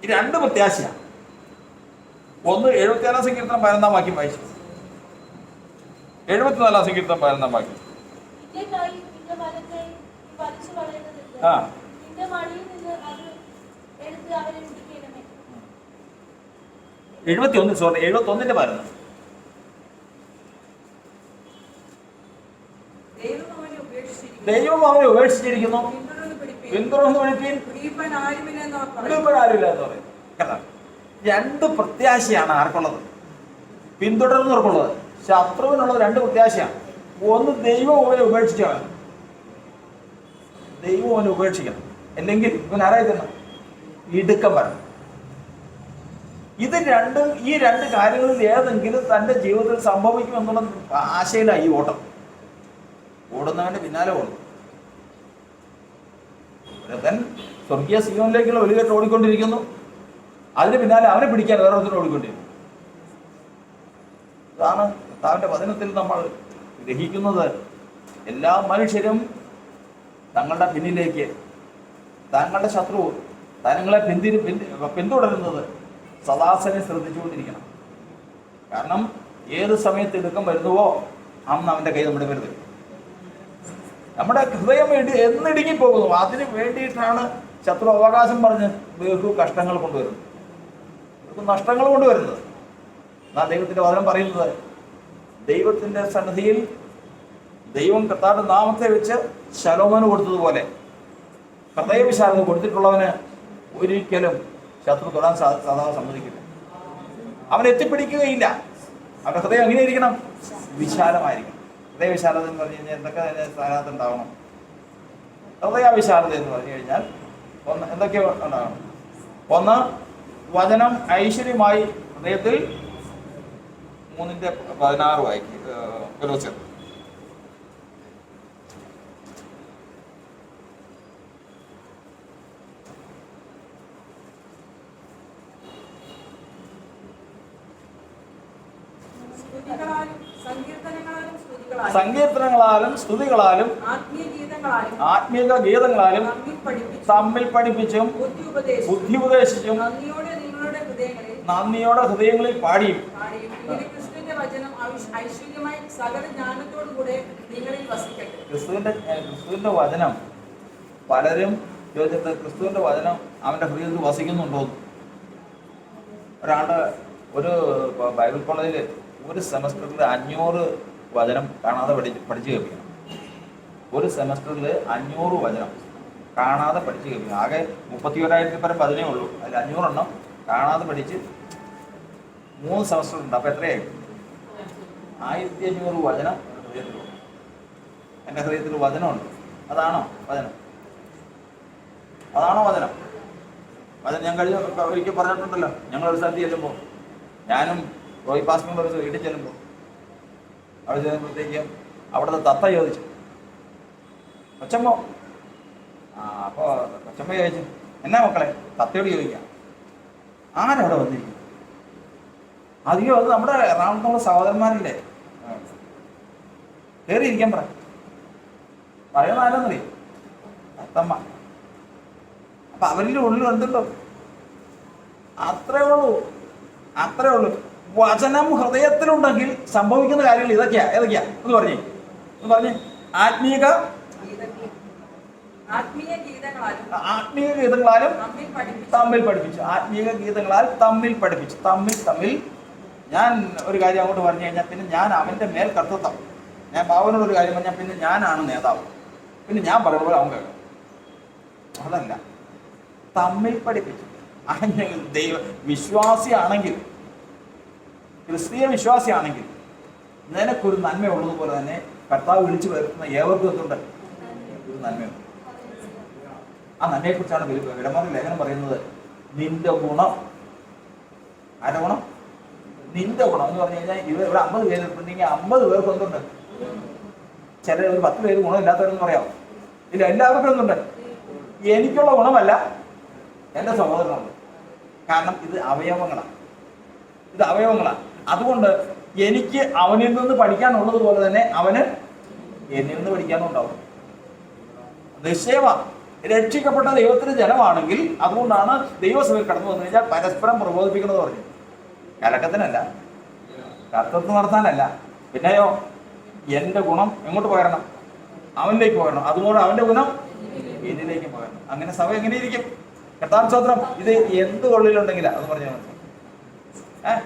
ഈ രണ്ട് പ്രത്യാശയാണ്. ഒന്ന് 74 സങ്കീർത്തനം 11 വാക്യം വായിച്ചു. 74 സങ്കീർത്തനം 11 വാക്യം. ആ 71 പറയുന്നത്. ദൈവം അവനെ ഉപേക്ഷിച്ചിരിക്കുന്നു, പിന്തുടർന്ന് പിടിപ്പീൻ, ആരുമില്ല എന്ന് പറയും. കേട്ടോ, രണ്ട് പ്രത്യാശയാണ് ആർക്കുള്ളത്? പിന്തുടർന്നവർക്കുള്ളത്. ശത്രുവിനുള്ളത് രണ്ട് പ്രത്യാശയാണ്. ഒന്ന്, ദൈവം അവനെ ഉപേക്ഷിച്ചവൻ, ദൈവം അവനെ ഉപേക്ഷിക്കണം, അല്ലെങ്കിൽ ഇവൻ ആരായി തന്നെ ഇടുക്കം വരണം. ഇത് രണ്ടും, ഈ രണ്ട് കാര്യങ്ങളിൽ ഏതെങ്കിലും തൻ്റെ ജീവിതത്തിൽ സംഭവിക്കുമെന്നുള്ള ആശയിലാണ് ഈ ഓട്ടം. ഓടുന്നവന്റെ പിന്നാലെ ഓടും. ഒരുത്തൻ സ്വർഗീയ സിയോനിലേക്കുള്ള വെളികെട്ട് ഓടിക്കൊണ്ടിരിക്കുന്നു, അതിന് പിന്നാലെ അവനെ പിടിക്കാൻ വേറെ ഒരുത്തൻ ഓടിക്കൊണ്ടിരിക്കുന്നു. ഇതാണ് കർത്താവിന്റെ വചനത്തിൽ നമ്മൾ ഗ്രഹിക്കുന്നത്. എല്ലാ മനുഷ്യരും തങ്ങളുടെ പിന്നിലേക്ക്, തങ്ങളുടെ ശത്രു തങ്ങളെ പിന്തുടരുന്നത് സദാസനെ ശ്രദ്ധിച്ചുകൊണ്ടിരിക്കണം. കാരണം ഏത് സമയത്ത് ഇടുക്കം വരുന്നുവോ അന്ന് അവന്റെ കൈ നമ്മുടെ പേര് തരും. നമ്മുടെ ഹൃദയം എന്നിടുങ്ങിപ്പോകുന്നു. അതിന് വേണ്ടിയിട്ടാണ് ശത്രു അവകാശം പറഞ്ഞ് ബഹു കഷ്ടങ്ങൾ കൊണ്ടുവരുന്നത്, നഷ്ടങ്ങൾ കൊണ്ടുവരുന്നത്. എന്നാ ദൈവത്തിന്റെ വചനം പറയുന്നത്, ദൈവത്തിന്റെ സന്നിധിയിൽ ദൈവം കർത്താവിന്റെ നാമത്തെ വെച്ച് ശലോമോന് കൊടുത്തതുപോലെ ഹൃദയവിശാലത കൊടുത്തിട്ടുള്ളവന് ഒരിക്കലും ശത്രു തൊടാൻ സദാ സമ്മതിക്കില്ല. അവൻ എത്തിപ്പിടിക്കുകയില്ല. അവന്റെ ഹൃദയം എങ്ങനെ ഇരിക്കണം? വിശാലമായിരിക്കണം. ഹൃദയവിശാലത എന്ന് പറഞ്ഞു കഴിഞ്ഞാൽ എന്തൊക്കെ സ്ഥാനത്ത് ഉണ്ടാവണം? ഹൃദയവിശാലത എന്ന് പറഞ്ഞു കഴിഞ്ഞാൽ എന്തൊക്കെ ഉണ്ടാകണം? ഒന്ന്, വചനം ഐശ്വര്യമായി ഹൃദയത്തിൽ 3:16 വായിക്കും. സങ്കീർത്തനങ്ങളാലും സ്തുതികളാലും ആത്മീയ ഗീതങ്ങളാലും തമ്മിൽ പഠിപ്പിച്ചും ബുദ്ധി ഉപദേശിച്ചും നന്ദിയോടെ ഹൃദയങ്ങളിൽ പാടിയും ക്രിസ്തുവിന്റെ വചനം പലരും ചോദിച്ചിട്ട് ക്രിസ്തുവിന്റെ വചനം അവന്റെ ഹൃദയത്തിൽ വസിക്കുന്നുണ്ടോ? ഒരാളുടെ ഒരു ബൈബിൾ കോളേജിൽ ഒരു സെമസ്റ്ററിൽ 500 വചനം കാണാതെ പഠിച്ചു കേൾപ്പിക്കണം. ഒരു സെമസ്റ്ററിൽ 500 വചനം കാണാതെ പഠിച്ചു കേൾപ്പിക്കണം. ആകെ 31,000 പരം 10 ഉള്ളൂ. അതിൽ 500 എണ്ണം കാണാതെ പഠിച്ച് 3 സെമസ്റ്റർ ഉണ്ട്. അപ്പം എത്രയായി? 1500 വചനം ഹൃദയത്തിലുണ്ട്. എൻ്റെ ഹൃദയത്തിൽ വചനമുണ്ട്. അതാണോ വചനം? അതാണോ വചനം? വചനം ഞാൻ കഴിഞ്ഞ ഒരിക്കൽ പറഞ്ഞിട്ടുണ്ടല്ലോ. ഞങ്ങളൊരു സ്ഥലത്ത് ചെല്ലുമ്പോൾ, ഞാനും റോയ് പാസ്മിയും ഒരു വീട്ടിൽ ചെല്ലുമ്പോൾ, അവിടെ ചെല്ലുമ്പോഴത്തേക്കും അവിടുത്തെ തത്ത ചോദിച്ചു, കൊച്ചമ്മോ. അപ്പോൾ കൊച്ചമ്മ ചോദിച്ചു, എന്നാ മക്കളെ? തത്തയോട് ചോദിക്കാം, ആരവിടെ വന്നിരിക്കും? അധികം അത് നമ്മുടെ എറണാകുളത്തുള്ള സഹോദരന്മാരില്ലേ, കയറിയിരിക്കാൻ പറയുന്ന ആരെന്നറിയും? തത്തമ്മ. അപ്പൊ അവരുടെ ഉള്ളിൽ എന്തുണ്ടോ? അത്രേ ഉള്ളൂ. വചനം ഹൃദയത്തിലുണ്ടെങ്കിൽ സംഭവിക്കുന്ന കാര്യങ്ങൾ ഇതൊക്കെയാ. ഏതൊക്കെയാ എന്ന് പറഞ്ഞേ. ആത്മീയ ഗീതങ്ങളാലും തമ്മിൽ പഠിപ്പിച്ചു. ആത്മീയ ഗീതങ്ങളാൽ തമ്മിൽ പഠിപ്പിച്ചു. തമ്മിൽ ഞാൻ ഒരു കാര്യം അങ്ങോട്ട് പറഞ്ഞു കഴിഞ്ഞാൽ പിന്നെ ഞാൻ അവന്റെ മേൽ കർത്തൃത്വം. ഞാൻ ബാബുവിനോട് ഒരു കാര്യം പറഞ്ഞാൽ പിന്നെ ഞാനാണ് നേതാവ്. പിന്നെ ഞാൻ പറയുന്ന പോലെ അവൻ കേൾക്കും. അതല്ല, തമ്മിൽ പഠിപ്പിച്ചു. ദൈവ വിശ്വാസിയാണെങ്കിൽ, ക്രിസ്തീയ വിശ്വാസിയാണെങ്കിൽ നിനക്കൊരു നന്മ ഉള്ളതുപോലെ തന്നെ കർത്താവ് വിളിച്ചു വരുത്തുന്ന ഏവർക്കും എന്തുണ്ട്? ഒരു നന്മയുണ്ട്. ആ നന്മയെക്കുറിച്ചാണ് വിടമാറി ലേഖനം പറയുന്നത്. നിന്റെ ഗുണം. ആരുടെ ഗുണം? നിന്റെ ഗുണം എന്ന് പറഞ്ഞു കഴിഞ്ഞാൽ ഇവിടെ 50 പേര് ഉണ്ടെങ്കിൽ 50 പേർക്ക് എന്തുണ്ട്? ചില ഒരു 10 പേര് ഗുണമില്ലാത്തവരെന്ന് പറയാമോ? ഇല്ല, എല്ലാവർക്കും എന്തുണ്ട്? എനിക്കുള്ള ഗുണമല്ല, എൻ്റെ സഹോദരനുണ്ട്. കാരണം ഇത് അവയവങ്ങളാണ്. അതുകൊണ്ട് എനിക്ക് അവനിൽ നിന്ന് പഠിക്കാനുള്ളത് പോലെ തന്നെ അവന് എന്നിൽ നിന്ന് പഠിക്കാനും ഉണ്ടാവും. നിശ്ചയമാണ്. രക്ഷിക്കപ്പെട്ട ദൈവത്തിന് ജനമാണെങ്കിൽ അതുകൊണ്ടാണ് ദൈവസഭയിൽ കടന്നു വന്നു കഴിഞ്ഞാൽ പരസ്പരം പ്രബോധിപ്പിക്കണമെന്ന് പറഞ്ഞു. കലക്കത്തിനല്ല, കർത്തൃത്വം നടത്താനല്ല. പിന്നെയോ എൻ്റെ ഗുണം എങ്ങോട്ട് പകരണം? അവനിലേക്ക് പകരണം. അതുപോലെ അവൻ്റെ ഗുണം എന്നിലേക്ക് പകരണം. അങ്ങനെ സഭ എങ്ങനെ ഇരിക്കും? കർത്താവ് സ്തോത്രം. ഇത് എന്ത് കൊള്ളിലുണ്ടെങ്കിലാ അത് പറഞ്ഞു മനസ്സിലായി.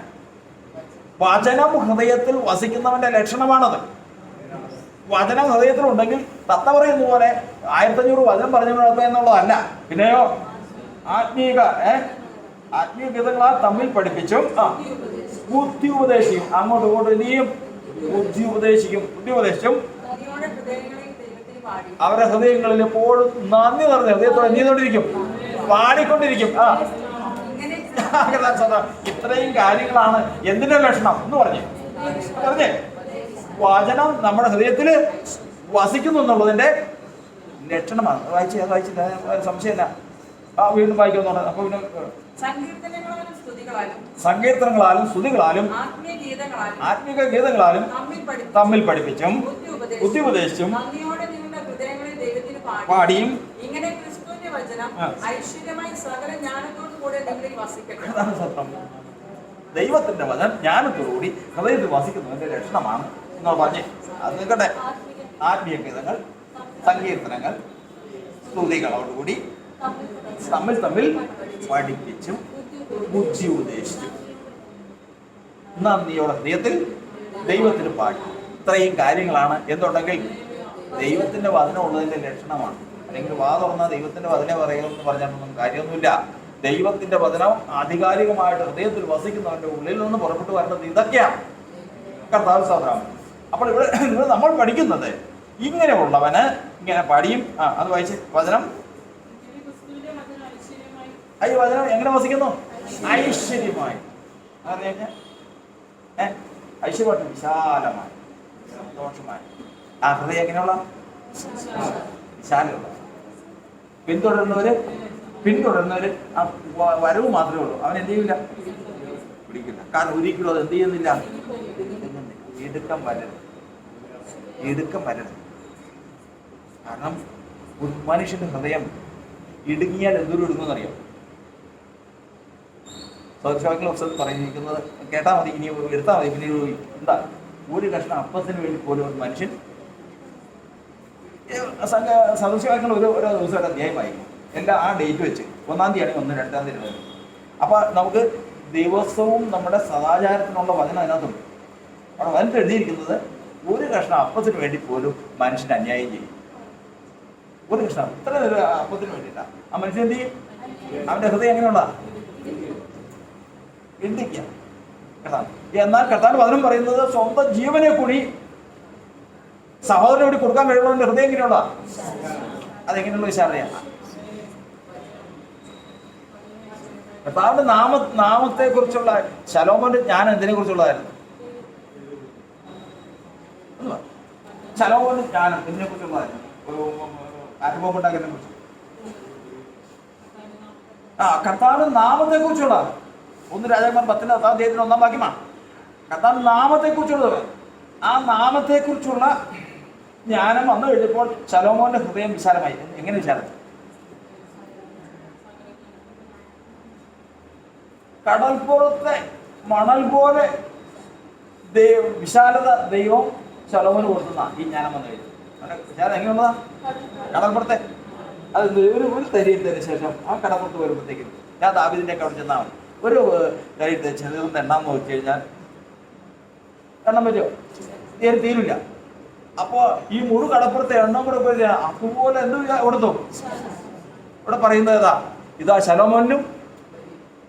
വചനം ഹൃദയത്തിൽ വസിക്കുന്നവന്റെ ലക്ഷണമാണത്. വചനം ഹൃദയത്തിലുണ്ടെങ്കിൽ തത്ത പറയുന്ന പോലെ 1500 വചനം പറഞ്ഞു നടത്തുക എന്നുള്ളതല്ല. പിന്നെയോ ആത്മീയ ഗീതങ്ങളാൽ തമ്മിൽ പഠിപ്പിച്ചും ബുദ്ധി ഉപദേശിക്കും. അങ്ങോട്ടും ഇങ്ങോട്ടും ഇനിയും ബുദ്ധി ഉപദേശിച്ചും അവരുടെ ഹൃദയങ്ങളിൽ എപ്പോഴും നന്ദി നിറഞ്ഞ ഹൃദയത്തോടെ നീന്തുകൊണ്ടിരിക്കും, പാടിക്കൊണ്ടിരിക്കും. ഇത്രയും കാര്യങ്ങളാണ് എന്തിന്റെ ലക്ഷണം എന്ന് പറഞ്ഞേ. വചനം നമ്മുടെ ഹൃദയത്തിൽ വസിക്കുന്നു എന്നുള്ളതിന്റെ ലക്ഷണമാണ്. വായിച്ചില്ല, സംശയമില്ല. വീണ്ടും വായിക്കുന്നുണ്ട്. അപ്പൊ പിന്നെ സങ്കീർത്തനങ്ങളാലും സ്തുതികളാലും ആത്മീക ഗീതങ്ങളാലും തമ്മിൽ പഠിപ്പിച്ചും ബുദ്ധി ഉപദേശിച്ചും പാടിയും ദൈവത്തിന്റെ വചനം ജ്ഞാനത്തോടുകൂടി ഹൃദയത്തിൽ വസിക്കുന്നതിന്റെ ലക്ഷണമാണ് എന്ന് പറഞ്ഞ് അത് നിൽക്കട്ടെ. ആത്മീയ ഗീതങ്ങൾ, സങ്കീർത്തനങ്ങൾ, സ്തുതികളോടുകൂടി തമ്മിൽ പഠിപ്പിച്ചും ബുദ്ധി ഉപദേശിച്ചും നന്ദിയോടെ ഹൃദയത്തിൽ ദൈവത്തിന് പാടി. ഇത്രയും കാര്യങ്ങളാണ് എന്തുണ്ടെങ്കിൽ ദൈവത്തിന്റെ വചനം ഉള്ളതിന്റെ ലക്ഷണമാണ്. അല്ലെങ്കിൽ വാ തുറന്നാൽ ദൈവത്തിന്റെ വചനം പറയുമെന്ന് പറഞ്ഞാലൊന്നും കാര്യമൊന്നുമില്ല. ദൈവത്തിന്റെ വചനം ആധികാരികമായിട്ട് ഹൃദയത്തിൽ വസിക്കുന്നവന്റെ ഉള്ളിൽ നിന്ന് പുറപ്പെട്ടു വരേണ്ടത് ഇതൊക്കെയാണ്. കർത്താവ് സാധാരണ. അപ്പോൾ ഇവിടെ നമ്മൾ പഠിക്കുന്നത് ഇങ്ങനെയുള്ളവന് ഇങ്ങനെ പാടിയും അത് വായിച്ച് വചനം വചനം എങ്ങനെ വസിക്കുന്നു? ഐശ്വര്യമായി. ഐശ്വര്യമായിട്ട് വിശാലമായി സന്തോഷമായി. ആ ഹൃദയം എങ്ങനെയുള്ള വിശാലമുള്ള. പിന്തുടരുന്നവര് ആ വരവ് മാത്രമേ ഉള്ളൂ. അവൻ എന്ത് ചെയ്യില്ല, പിടിക്കില്ല. കാരണം ഒരിക്കലും അത് എന്ത് ചെയ്യുന്നില്ല, ഇടുക്കം വരരുത്. കാരണം ഒരു മനുഷ്യന്റെ ഹൃദയം ഇടുങ്ങിയാൽ എന്തൊരു ഇടുങ്ങുന്നറിയാം. സൗരശാഖകൾ പറഞ്ഞിരിക്കുന്നത് കേട്ടാൽ മതി, ഇനി എടുത്താൽ മതി. പിന്നെ എന്താ, ഒരു കഷ്ണം അപ്പത്തിന് വേണ്ടി പോലും ഒരു മനുഷ്യൻ സദൃശവാക്യങ്ങൾ ഓരോ ദിവസമായിട്ട് അധ്യായമായി എല്ലാ ആ ഡേറ്റ് വെച്ച് 1-ാം തീയതി ആണെങ്കിൽ 1, 2-ാം തീയതി വരും. അപ്പൊ നമുക്ക് ദിവസവും നമ്മുടെ സദാചാരത്തിനുള്ള വചനം അതിനകത്തുണ്ട്. അവിടെ വചനത്തിൽ എഴുതിയിരിക്കുന്നത് ഒരു കഷ്ണം അപ്പത്തിന് വേണ്ടി പോലും മനുഷ്യൻ അന്യായം ചെയ്യും. ഒരു കഷ്ണം ഇത്ര അപ്പത്തിന് വേണ്ടിയിട്ടാ ആ മനുഷ്യൻ എന്ത് ചെയ്യും? അവന്റെ ഹൃദയം എങ്ങനെയുള്ള എന്തിക്കാം. എന്നാൽ കർത്താവ് വചനം പറയുന്നത് സ്വന്തം ജീവനെ കൂടി സഹോദരന് കൂടി കൊടുക്കാൻ കഴിയുള്ളവന്റെ ഹൃദയം എങ്ങനെയുള്ള അതെങ്ങനെയുള്ള വിശാലതയാണ്. കർത്താവിന്റെ നാമത്തെ കുറിച്ചുള്ള ശലോമോന്റെ ജ്ഞാനം എന്തിനെ കുറിച്ചുള്ളതായിരുന്നു? ശലോമോന്റെ ജ്ഞാനം എന്തിനെ കുറിച്ചുള്ളതായിരുന്നു? അനുഭവം ഉണ്ടാക്കുന്നതിനെ കുറിച്ച്. കർത്താവിന്റെ നാമത്തെ കുറിച്ചുള്ള 1 രാജാക്കന്മാർ 10-ാം അധ്യായത്തിന് 1-ാം വാക്യമാണ്. കർത്താവിന്റെ നാമത്തെ കുറിച്ചുള്ളത്. ആ നാമത്തെ കുറിച്ചുള്ള ജ്ഞാനം വന്നു കഴിഞ്ഞപ്പോൾ ശലോമോന്റെ ഹൃദയം വിശാലമായി. എങ്ങനെ വിശാലം? കടൽപ്പുറത്തെ മണൽ പോലെ വിശാലത ദൈവം ശലോമോന് കൊടുക്കുന്ന ഈ ജ്ഞാനം വന്നു കഴിഞ്ഞു. വിശാലം എങ്ങനെയുള്ളതാ? കടൽപ്പുറത്തെ അത് ഒരു തരിയിട്ടതിന് ശേഷം ആ കടൽപ്പുറത്ത് വരുമ്പോഴത്തേക്കും ഞാൻ ദാവീദിന്റെ ഒക്കെ അവിടെ ചെന്നാൽ മതി. ഒരു തരിയിട്ട് ചെറുതൊന്ന് എണ്ണാൻ നോക്കി കഴിഞ്ഞാൽ എണ്ണം പറ്റുമോ? തീരില്ല. അപ്പോൾ ഈ മുഴു കടപ്പുറത്തെ എണ്ണം കൂടെ പോയി അതുപോലെ എന്ത് കൊടുത്തു? ഇവിടെ പറയുന്നത് ഇതാ ശലോമോനും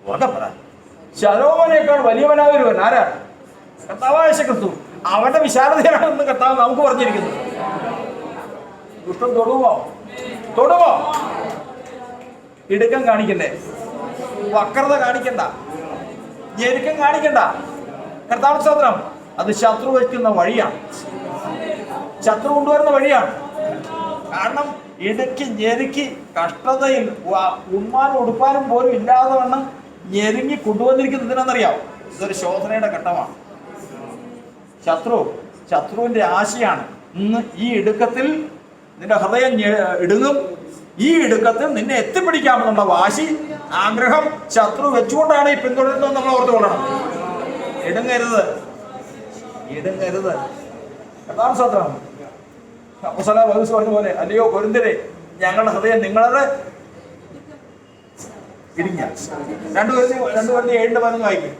ഉറക്കപ്പെട ശലോമോനേക്കാൾ വലിയവനായ ഒരുവൻ ആരാണ്? കർത്താവായ യേശുക്രിസ്തു. അവന്റെ വിശാലതയാണെന്ന് കർത്താവ് നമുക്ക് പറഞ്ഞിരിക്കുന്നത്. ദുഷ്ടം തൊടുമോ? ഇടുക്കം കാണിക്കണ്ടേ? വക്രത കാണിക്കണ്ട, ഞെരുക്കം കാണിക്കണ്ട. കർത്താവ് സ്തോത്രം. അത് ശത്രു വയ്ക്കുന്ന വഴിയാണ്, ശത്രു കൊണ്ടുവരുന്ന വഴിയാണ്. കാരണം ഇടുക്കി ഞെരുക്കി കഷ്ടതയിൽ ഉണ്മാനും ഉടുപ്പാനും പോലും ഇല്ലാതെ വണ്ണം ഞെരുങ്ങി കൊണ്ടുവന്നിരിക്കുന്നതിനെന്നറിയാം. ഇതൊരു ശോധനയുടെ ഘട്ടമാണ്. ശത്രുവിന്റെ ആശയാണ്. ഇന്ന് ഈ ഇടുക്കത്തിൽ നിന്റെ ഹൃദയം ഇടുങ്ങും, ഈ ഇടുക്കത്തിൽ നിന്നെ എത്തിപ്പിടിക്കാമെന്നുള്ള വാശി, ആഗ്രഹം ശത്രു വെച്ചുകൊണ്ടാണ് ഈ പിന്തുടരുന്നത്. നമ്മൾ ഓർത്തുകൊള്ളണം. ഇടുങ്ങരുത്. അതാണ് സ്വത്രം. അപ്പോസ്തലനായ പൗലോസ് പറഞ്ഞ പോലെ, അല്ലയോ കൊരിന്ത്യരെ, ഞങ്ങളുടെ ഹൃദയം നിങ്ങളത് ഇടുങ്ങിയ. 2 കൊരിന്ത്യർ 7:11 വായിക്കും.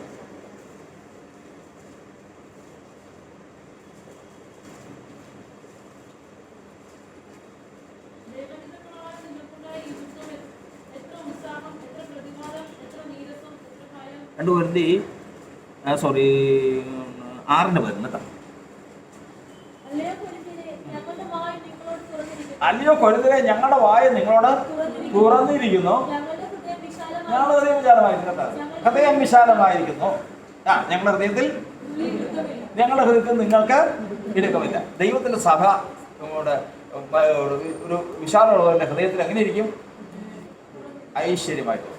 രണ്ട് വെറുതെ 6:11 കേട്ടോ. അല്ലയോ കൊരിന്ത്യരെ, ഞങ്ങളുടെ വായ നിങ്ങളോട് തുറന്നിരിക്കുന്നു, ഞങ്ങളുടെ ഹൃദയം വിശാലമായിരിക്കുന്നു കേട്ടോ. ഹൃദയം വിശാലമായിരിക്കുന്നു. ഞങ്ങളുടെ ഹൃദയത്തിൽ നിങ്ങൾക്ക് ഇടുക്കമില്ല. ദൈവത്തിന്റെ സഭ ഒരു വിശാലമുള്ളവരുടെ ഹൃദയത്തിൽ എങ്ങനെ ഇരിക്കും? ഐശ്വര്യമായിട്ട്.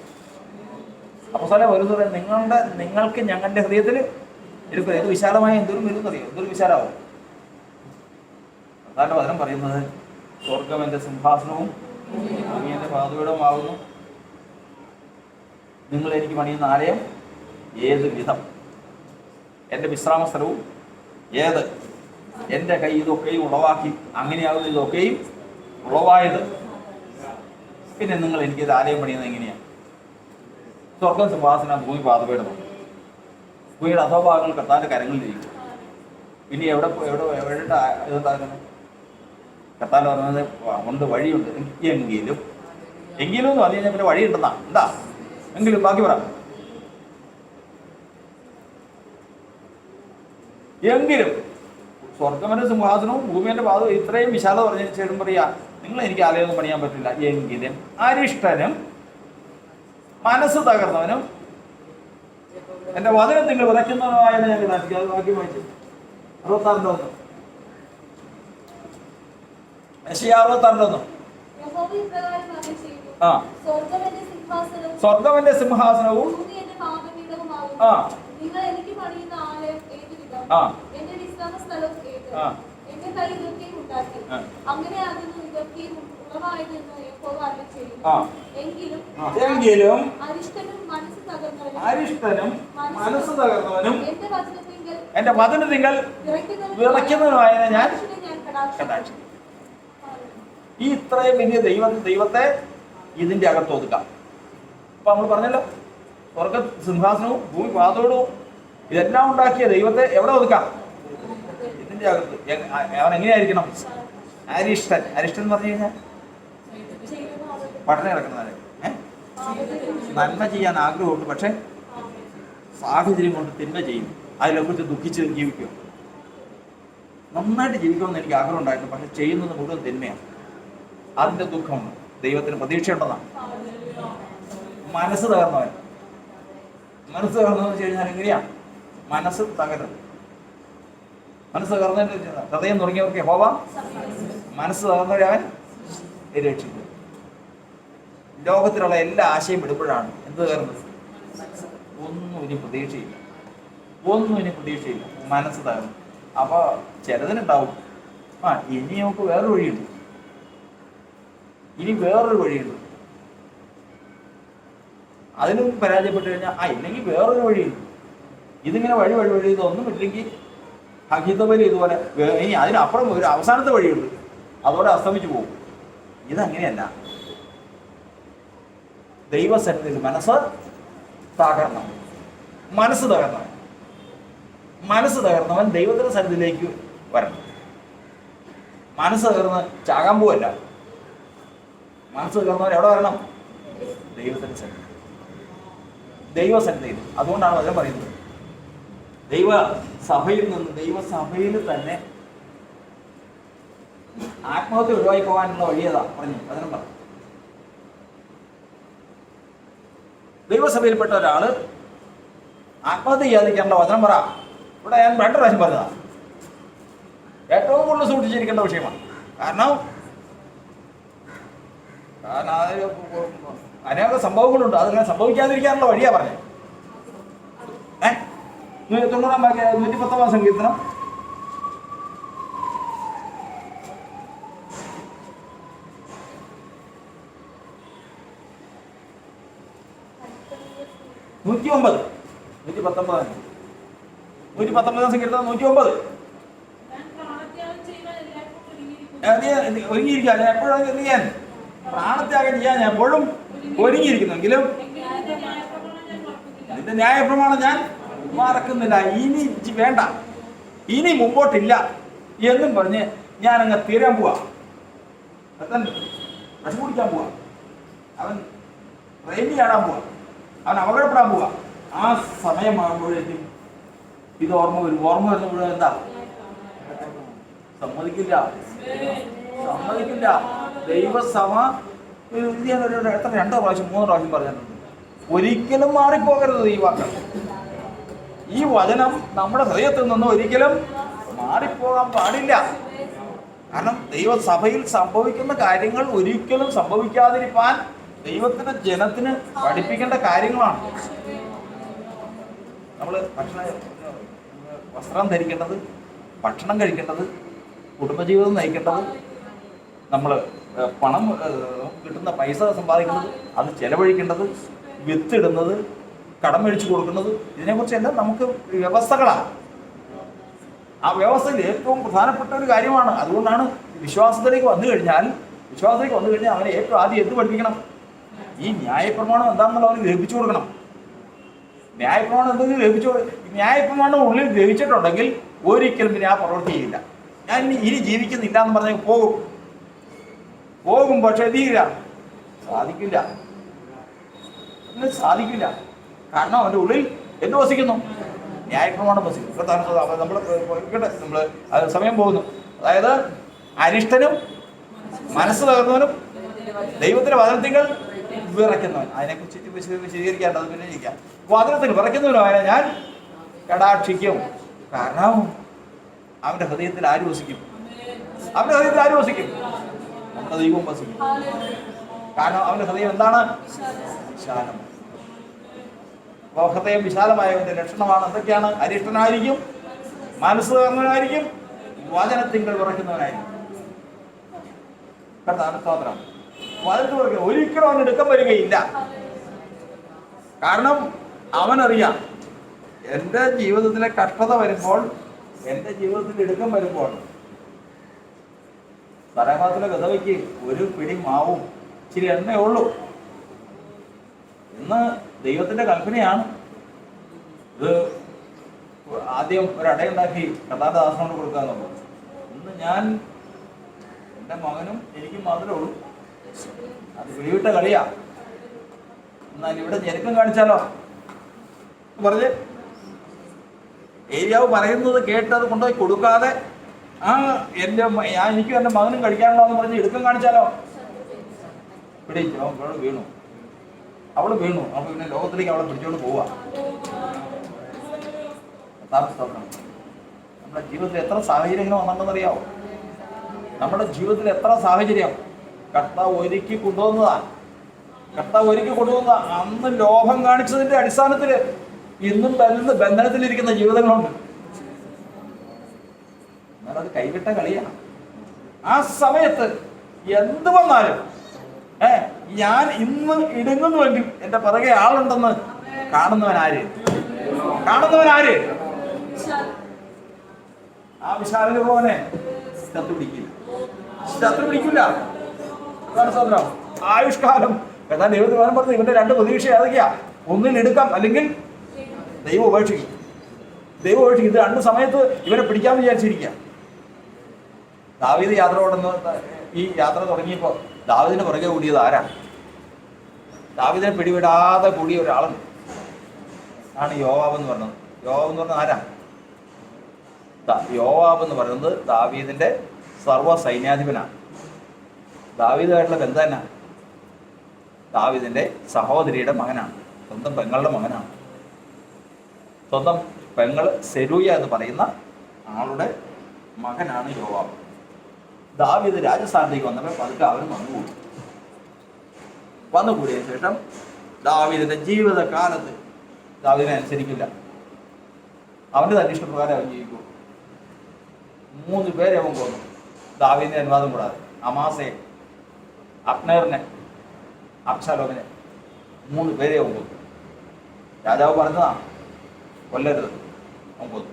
അപ്പോസ്തലനായ പൗലോസ് നിങ്ങൾക്ക് ഞങ്ങളുടെ ഹൃദയത്തിൽ ഇടുക്കില്ല. ഇത് വിശാലമായ എന്തൊരു വരുന്നറിയോ? എന്തൊരു വിശാലമാവും. അതാണ് വചനം പറയുന്നത്, സ്വർഗം എൻ്റെ സിംഹാസനവും ഭൂമി എൻ്റെ പാദപീഠവുമാകുന്നു. നിങ്ങൾ എനിക്ക് പണിയുന്ന ആലയം ഏത് വിധം, എൻ്റെ വിശ്രാമ സ്ഥലവും ഏത്, എൻ്റെ കൈ ഇതൊക്കെയും ഉളവാക്കി, അങ്ങനെയാകുന്ന ഇതൊക്കെയും ഉളവായത്. പിന്നെ നിങ്ങൾ എനിക്കിത് ആലയം പണിയുന്നത് എങ്ങനെയാണ്? സ്വർഗം സിംഹാസനം, ഭൂമി പാദപീഠമാണ്. ഭൂമിയുടെ അധോഭാഗങ്ങൾ കർത്താവിൻ്റെ കരങ്ങളിലിരിക്കും. ഇനി എവിടെ ഇതുണ്ടാകുന്നത്? കർത്താവ് പറഞ്ഞത് ഉണ്ട്, വഴിയുണ്ട്. എങ്കിലും എന്ന് പറഞ്ഞു കഴിഞ്ഞാൽ പിന്നെ വഴിയുണ്ടെന്നാ. എന്താ എങ്കിലും ബാക്കി പറ. എങ്കിലും സ്വർഗമെൻ്റെ സിംഹാസനവും ഭൂമിയുടെ പാദവും ഇത്രയും വിശാലത പറഞ്ഞ ചേടും പറയാ, നിങ്ങൾ എനിക്ക് ആലയമൊന്നും പണിയാൻ പറ്റില്ല. എങ്കിലും അരിഷ്ടനും മനസ്സ് തകർന്നവനും എൻ്റെ വചനം നിങ്ങൾ വിതയ്ക്കുന്നതുമായ ഞാൻ ഇതാക്കി. അത് ബാക്കി വായിച്ചു 66:1. യെശയ്യാ 66:1. സ്വർഗം എൻ്റെ സിംഹാസനവും എങ്കിലും അരിഷ്ടനും മനസ്സ് തകർന്നവനും എന്റെ വചനത്തിങ്കൽ വിറയ്ക്കുന്നതുമായ ഞാൻ കടാക്ഷിക്കും. ഈ ഇത്രയും വലിയ ദൈവത്തെ ഇതിന്റെ അകത്ത് ഒതുക്കാം. അപ്പൊ നമ്മൾ പറഞ്ഞല്ലോ, സ്വർഗ സിംഹാസനവും ഭൂമി പാദപീഠവും ഇതെല്ലാം ഉണ്ടാക്കിയ ദൈവത്തെ എവിടെ ഒതുക്കാം? ഇതിന്റെ അകത്ത്. അവൻ എങ്ങനെയായിരിക്കണം? അരിഷ്ടൻ എന്ന് പറഞ്ഞു കഴിഞ്ഞാൽ പഠനം കിടക്കുന്നവരെ നന്മ ചെയ്യാൻ ആഗ്രഹമുണ്ട്, പക്ഷെ സാഹചര്യം കൊണ്ട് തിന്മ ചെയ്യും. അതിനെക്കുറിച്ച് ദുഃഖിച്ച് ജീവിക്കും. നന്നായിട്ട് ജീവിക്കുമെന്ന് എനിക്ക് ആഗ്രഹം ഉണ്ടായിരുന്നു, പക്ഷെ ചെയ്യുന്നത് മുഴുവൻ തിന്മയാണ്. അതിന്റെ ദുഃഖമുണ്ട്. ദൈവത്തിന് പ്രതീക്ഷയുണ്ടെന്നാണ്. മനസ്സ് തകർന്നവൻ. മനസ്സ് തകർന്നതെന്ന് വെച്ച് കഴിഞ്ഞാൽ എങ്ങനെയാണ്? മനസ്സ് തകരുന്നത്. മനസ്സ് തകർന്നതിന്റെ ഹൃദയം തുടങ്ങിയവർക്ക് യഹോവ മനസ്സ് തകർന്നവരെ അവൻ രക്ഷിക്കും. ലോകത്തിലുള്ള എല്ലാ ആശയം വിടുമ്പോഴാണ് എന്ത് തകർന്നത്? ഒന്നും ഇനി പ്രതീക്ഷയില്ല. മനസ്സ് തകർന്നു. അപ്പോൾ ചിലതിനുണ്ടാവും, ഇനി നമുക്ക് വേറൊരു വഴിയുണ്ട്, അതിനും പരാജയപ്പെട്ടു കഴിഞ്ഞാൽ ഇല്ലെങ്കിൽ വേറൊരു വഴിയുണ്ട്. ഇതിങ്ങനെ വഴി ഇതൊന്നും ഇല്ലെങ്കിൽ ഹഗീതബലി ഇതുപോലെ ഇനി അതിനപ്പുറം ഒരു അവസാനത്തെ വഴിയുണ്ട്, അതോടെ അസ്തമിച്ചു പോകും. ഇതങ്ങനെയല്ല. ദൈവസന്നിധിയിൽ മനസ്സ് തകർന്നവൻ ദൈവത്തിന്റെ സന്നിധിയിലേക്ക് വരണം. മനസ്സ് തകർന്ന് ചാകാൻ പോവല്ല. മനസ്സ് തകർന്നവൻ എവിടെ വരണം? ദൈവസന്നിധിയിൽ. അതുകൊണ്ടാണ് വചനം പറയുന്നത്, ദൈവസഭയിൽ തന്നെ ആത്മഹത്യ ഒഴിവായി പോകാനുള്ള വഴിയതാ പറഞ്ഞു വചനം പറഞ്ഞു. ദൈവസഭയിൽപ്പെട്ട ഒരാള് ആത്മഹത്യ ചെയ്യാതിരിക്കാനുള്ള വചനം പറ. ഇവിടെ ഞാൻ 2 പ്രാവശ്യം പറഞ്ഞതാ. ഏറ്റവും കൂടുതൽ സൂക്ഷിച്ചിരിക്കേണ്ട വിഷയമാണ്. കാരണം അനേക സംഭവങ്ങളുണ്ട്. അതിങ്ങനെ സംഭവിക്കാതിരിക്കാനുള്ള വഴിയാ പറഞ്ഞത്. 119 സങ്കീർത്തനം 109, 119, 119 സങ്കീർത്തനം 109. ഒരുങ്ങിയിരിക്കുക. ഞാൻ എപ്പോഴും എന്ത് ചെയ്യാൻ? പ്രാണത്യാഗം ചെയ്യാൻ ഞാൻ എപ്പോഴും ഒരുങ്ങിയിരിക്കുന്നെങ്കിലും നിന്റെ ന്യായപ്രമാണം ഞാൻ മറക്കുന്നില്ല. ഇനി വേണ്ട, ഇനി മുമ്പോട്ടില്ല എന്നും പറഞ്ഞ് ഞാൻ അങ്ങ് തീരാൻ പോവാ. വിഷം കുടിക്കാൻ പോവാ, അവൻ പ്രേമിയാടാൻ പോവാ, അവൻ അപകടപ്പെടാൻ പോവാ. ആ സമയമാകുമ്പോഴേക്കും ഇത് ഓർമ്മ വരും. ഓർമ്മ വരുന്ന മുഴുവൻ എന്താ? സമ്മതിക്കില്ല. ദൈവസഭ ഇത് ഞാനൊരു എത്ര 2 പ്രാവശ്യം 3 പ്രാവശ്യം പറഞ്ഞിട്ടുണ്ട്. ഒരിക്കലും മാറിപ്പോകരുത് ഈ വാക്ക്. ഈ വചനം നമ്മുടെ ഹൃദയത്തിൽ നിന്ന് ഒരിക്കലും മാറിപ്പോകാൻ പാടില്ല. കാരണം ദൈവസഭയിൽ സംഭവിക്കുന്ന കാര്യങ്ങൾ ഒരിക്കലും സംഭവിക്കാതിരിക്കാൻ ദൈവത്തിന്റെ ജനത്തിന് പഠിപ്പിക്കേണ്ട കാര്യങ്ങളാണ്. നമ്മൾ വസ്ത്രം ധരിക്കേണ്ടത്, ഭക്ഷണം കഴിക്കേണ്ടത്, കുടുംബജീവിതം നയിക്കേണ്ടത്, നമ്മൾ പണം കിട്ടുന്ന പൈസ സമ്പാദിക്കുന്നത്, അത് ചെലവഴിക്കേണ്ടത്, വിത്തിടുന്നത്, കടം മേടിച്ചു കൊടുക്കുന്നത്, ഇതിനെക്കുറിച്ചെല്ലാം നമുക്ക് വ്യവസ്ഥകളാണ്. ആ വ്യവസ്ഥയിൽ ഏറ്റവും പ്രധാനപ്പെട്ട ഒരു കാര്യമാണ്. അതുകൊണ്ടാണ് വിശ്വാസത്തിലേക്ക് വന്നു കഴിഞ്ഞാൽ അവനെ ഏറ്റവും ആദ്യം എന്ത് പഠിപ്പിക്കണം? ഈ ന്യായപ്രമാണം എന്താണെന്നുള്ള അവന് ഗ്രഹിപ്പിച്ചു കൊടുക്കണം. ന്യായപ്രമാണം എന്തെങ്കിലും ന്യായപ്രമാണം ഉള്ളിൽ ഗ്രഹിച്ചിട്ടുണ്ടെങ്കിൽ ഒരിക്കലും പിന്നെ ആ പ്രവൃത്തി ചെയ്യില്ല. ഞാൻ ഇനി ജീവിക്കുന്നില്ല എന്ന് പറഞ്ഞാൽ പോകും, പക്ഷെ എത്തിയില്ല, സാധിക്കില്ല. കാരണം അവൻ്റെ ഉള്ളിൽ എന്ത് വസിക്കുന്നു? ന്യായപ്രമാണം വസിക്കുന്നു. നമ്മൾ സമയം പോകുന്നു. അതായത് അരിഷ്ടനും മനസ്സ് തകർന്നവനും ദൈവത്തിന്റെ വചനത്തിങ്ങൾ വിറയ്ക്കുന്നവൻ. അതിനെക്കുറിച്ച് വിശദീകരിക്കാണ്ട് അത് പിന്നെ ഇരിക്കാം. വചനത്തിൽ വിറയ്ക്കുന്നവനും അവനെ ഞാൻ കടാക്ഷിക്കും. കാരണം അവന്റെ ഹൃദയത്തിൽ ആര് വസിക്കും? നമ്മുടെ ദൈവം വസിക്കും. കാരണം അവന്റെ ഹൃദയം എന്താണ്? വിശാലം. അപ്പോൾ ഹൃദയം വിശാലമായവന്റെ ലക്ഷണമാണ് എന്തൊക്കെയാണ്? അരിഷ്ടനായിരിക്കും, മനസ്സ് തകർന്നവനായിരിക്കും, വചനത്തിങ്കൽ വിറയ്ക്കുന്നവനായിരിക്കും. സ്തോത്രം. വചനത്തിൽ വിറയ്ക്കുക ഒരിക്കലും അവന് എടുക്കം വരികയില്ല. കാരണം അവനറിയാം, എൻ്റെ ജീവിതത്തിലെ കഷ്ടത വരുമ്പോൾ, എൻ്റെ ജീവിതത്തിൽ എടുക്കം വരുമ്പോൾ തലഭാഗത്തിലെ ഗതവയ്ക്ക് ഒരു പിടി മാവും ഇച്ചിരി എണ്ണയേ ഉള്ളൂ. ഇന്ന് ദൈവത്തിന്റെ കൽപ്പനയാണ്. ഇത് ആദ്യം ഒരടയുണ്ടാക്കി കർത്താവിന്റെ ദാസനോട് കൊടുക്കാന്നുള്ളത്. ഇന്ന് ഞാൻ എൻ്റെ മകനും എനിക്കും മാത്രമേ ഉള്ളൂ. അത് പിടിവിട്ട കളിയാ. എന്നാൽ ഇവിടെ ഞെരുക്കം കാണിച്ചാലോ പറഞ്ഞ് ഏരിയാവ് പറയുന്നത് കേട്ട് അത് കൊണ്ടുപോയി കൊടുക്കാതെ എനിക്കും എൻ്റെ മകനും കഴിക്കാനുള്ളതെന്ന് പറഞ്ഞ് എടുക്കം കാണിച്ചാലോ? പിടിച്ചോ, അവള് വീണു. അപ്പൊ പിന്നെ ലോകത്തിലേക്ക് അവളെ പിടിച്ചോണ്ട് പോവാ. നമ്മുടെ ജീവിതത്തിൽ എത്ര സാഹചര്യങ്ങൾ വന്നിട്ടുണ്ടെന്നറിയാവോ? നമ്മുടെ ജീവിതത്തിൽ എത്ര സാഹചര്യം കർത്താവ് ഒരുക്കി കൊണ്ടുവന്നതാ. അന്ന് ലോഭം കാണിച്ചതിന്റെ അടിസ്ഥാനത്തിൽ ഇന്നും ബന്ധനത്തിലിരിക്കുന്ന ജീവിതങ്ങളുണ്ട്. എന്നാലത് കൈവിട്ട കളിയാണ്. ആ സമയത്ത് എന്ത് വന്നാലും ഞാൻ ഇന്ന് ഇടുങ്ങുന്നുവെങ്കിൽ എന്റെ പിറകെ ആളുണ്ടെന്ന് കാണുന്നവനാര്? ആ വിശാലിന് പോലെ ശത്രു പിടിക്കില്ല. ആയുഷ്കാലം എന്നാൽ ദൈവത്തിന് പറഞ്ഞു ഇവന്റെ 2 പ്രതീക്ഷ ഏതൊക്കെയാ? ഒന്നിൽ എടുക്കാം, അല്ലെങ്കിൽ ദൈവം ഉപേക്ഷിക്കും. ഇത് 2 സമയത്ത് ഇവനെ പിടിക്കാമെന്ന് വിചാരിച്ചിരിക്കുക. ദാവീദ് ഈ യാത്ര തുടങ്ങിയപ്പോൾ ദാവീദിന് പുറകെ കൂടിയത് ആരാ? ദാവീദിനെ പിടിവിടാതെ കൂടിയ ഒരാളുണ്ട്. ആണ് യോവാബ് എന്ന് പറഞ്ഞത്. യോവാബ് എന്ന് പറഞ്ഞത് ആരാ? യോവാബ് എന്ന് പറയുന്നത് ദാവീദിന്റെ സർവ്വ സൈന്യാധിപനാണ്. ദാവീദുമായിട്ടുള്ള ബന്ധം തന്നെ ദാവീദിന്റെ സഹോദരിയുടെ മകനാണ്, സ്വന്തം പെങ്ങളുടെ മകനാണ്. സ്വന്തം പെങ്ങൾ സെരൂയ എന്ന് പറയുന്ന ആളുടെ മകനാണ് യോവാബ്. ദാവീദ് രാജസ്ഥാനത്തേക്ക് വന്നപ്പോൾ പതുക്കെ അവരും വന്നുകൂടിയതിനു ശേഷം ദാവീദിന്റെ ജീവിതകാലത്ത് ദാവീദിനെ അനുസരിക്കില്ല. അവന്റെ തന്നെ ഇഷ്ടപ്രകാരം അവൻ ജീവിക്കും. 3 പേരെ അവൻ കൊന്നു ദാവീദിന്റെ അനുവാദം കൂടാതെ. അമാസയെ, അബ്നേറിനെ, അബ്ശാലോമിനെ 3 പേരെ അവൻ കൊന്നു. രാജാവ് പറഞ്ഞതാ, കൊല്ലരുത്. അവൻ കൊന്നു.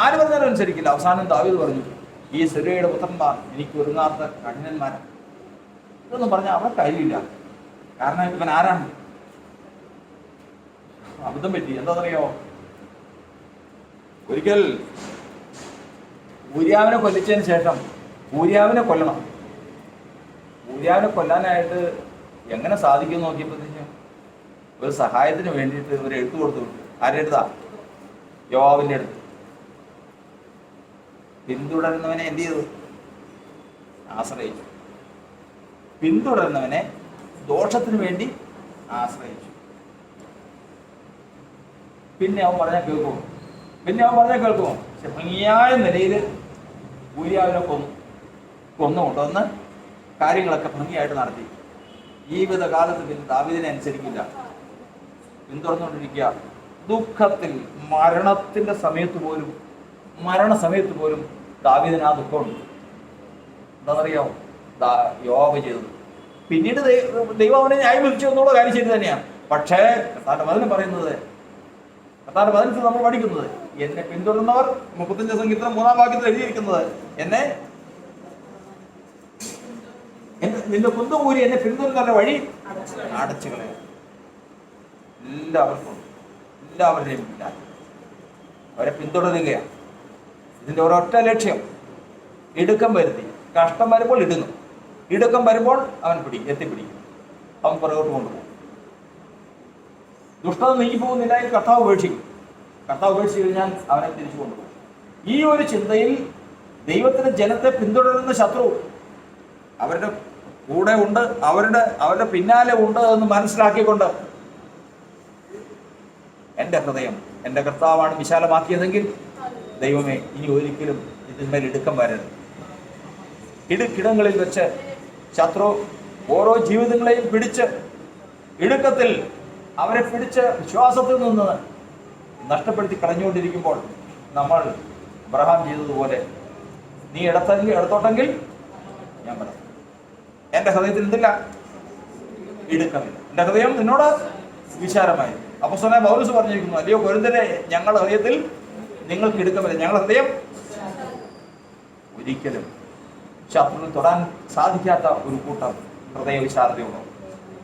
ആര് പറഞ്ഞാലും അനുസരിക്കില്ല. അവസാനം ദാവീദ് പറഞ്ഞു, ഈ സെരൂയയുടെ പുത്രന്മാർ എനിക്ക് ഒരുങ്ങാത്ത കഠിനന്മാരാണ്. ഇതൊന്നും പറഞ്ഞാൽ അവിടെ കാര്യമില്ല. കാരണം ഇവൻ ആരാണ്? അബദ്ധം പറ്റി. എന്താണെന്നറിയോ? ഒരിക്കൽ ഊര്യാവിനെ കൊല്ലിച്ചതിന് ശേഷം ഊര്യാവിനെ കൊല്ലണം. ഊര്യാവിനെ കൊല്ലാനായിട്ട് എങ്ങനെ സാധിക്കും നോക്കിയപ്പോഴത്തേക്കും ഒരു സഹായത്തിന് വേണ്ടിയിട്ട് ഒരു എഴുത്ത് കൊടുത്തു വിട്ടു. ആരുടെ എഴുതാ? യോവാബിൻ്റെ അടുത്ത്. പിന്തുടരുന്നവനെ എന്ത് ചെയ്തു? ആശ്രയിച്ചു. പിന്തുടരുന്നവനെ ദോഷത്തിന് വേണ്ടി ആശ്രയിച്ചു. പിന്നെ അവൻ പറഞ്ഞാൽ കേൾക്കുമോ? പക്ഷെ ഭംഗിയായ നിലയിൽ ഊര്യാവിനെ കൊന്നുകൊണ്ടുവന്ന് കാര്യങ്ങളൊക്കെ ഭംഗിയായിട്ട് നടത്തി. ജീവിതകാലത്ത് പിന്നെ ദാവീദിനെ അനുസരിക്കില്ല, പിന്തുടർന്നുകൊണ്ടിരിക്കുക. ദുഃഖത്തിൽ മരണസമയത്ത് പോലും ദാവീദിന് ആ ദുഃഖമുണ്ട്. എന്താണെന്നറിയാമോ യോവാബ് ചെയ്തത്? പിന്നീട് ദൈവം അവനെ ന്യായം വിധിച്ചു എന്നുള്ള കാര്യം ശരി തന്നെയാണ്. പക്ഷേ കർത്താവിന്റെ വചനം പറയുന്നത്, കർത്താവിന്റെ വചനത്തിൽ നമ്മൾ പഠിക്കുന്നത്, എന്നെ പിന്തുടരുന്നവർ 35 സംഗീതം 3-ാം വാക്യത്തിൽ എഴുതിയിരിക്കുന്നത്, നിന്റെ കുന്തം ഊരി എന്നെ പിന്തുടരുന്നവരുടെ വഴി അടച്ചു കളയാം. എല്ലാവരുടെയും അവരെ പിന്തുടരുകയാണ്. ഇതിന്റെ ഒരൊറ്റ ലക്ഷ്യം, ഇടുക്കം വരുത്തി. കഷ്ടം വരുമ്പോൾ ഇടുന്നു, ഇടുക്കം വരുമ്പോൾ അവൻ എത്തിപ്പിടിക്കും, അവൻ പുറകോട്ട് കൊണ്ടുപോകും. ദുഷ്ടത നീങ്ങി പോകുന്നില്ല, കർത്താവ് ഉപേക്ഷിക്കും. കർത്താവ് ഉപേക്ഷിച്ച് കഴിഞ്ഞാൽ അവനെ തിരിച്ചു കൊണ്ടുപോകും. ഈ ഒരു ചിന്തയിൽ ദൈവത്തിന്റെ ജനത്തെ പിന്തുടരുന്ന ശത്രു അവരുടെ കൂടെ ഉണ്ട്, അവരുടെ പിന്നാലെ ഉണ്ട് എന്ന് മനസ്സിലാക്കിക്കൊണ്ട് എൻ്റെ ഹൃദയം എൻ്റെ കർത്താവാണ് വിശാലമാക്കിയതെങ്കിൽ ദൈവമേ ഇനി ഒരിക്കലും ഇതിന്മേൽ ഇടുക്കം വരരുത്. ഇടുക്കിടങ്ങളിൽ വെച്ച് ശത്രു ഓരോ ജീവിതങ്ങളെയും പിടിച്ച് ഇടുക്കത്തിൽ അവരെ പിടിച്ച് വിശ്വാസത്തിൽ നിന്ന് നഷ്ടപ്പെടുത്തി കളഞ്ഞുകൊണ്ടിരിക്കുമ്പോൾ നമ്മൾ അബ്രഹാം ചെയ്തതുപോലെ, നീ ഇടത്തോട്ടെങ്കിൽ ഞാൻ പറയാം. എൻ്റെ ഹൃദയത്തിൽ എന്തില്ല? ഇടുക്കമില്ല. എൻ്റെ ഹൃദയം നിന്നോട് വിശാലമായി. അപ്പോസ്തലനായ പൗലോസ് പറഞ്ഞിരിക്കുന്നു, അല്ലയോ കൊരിന്ത്യരെ, ഞങ്ങളുടെ ഹൃദയത്തിൽ നിങ്ങൾക്ക് ഇടുക്കമില്ല. ഞങ്ങളുടെ ഹൃദയം ഒരിക്കലും ശത്രുവിന് തൊടാൻ സാധിക്കാത്ത ഒരു കൂട്ടം ഹൃദയവിശാലതയുള്ളൂ.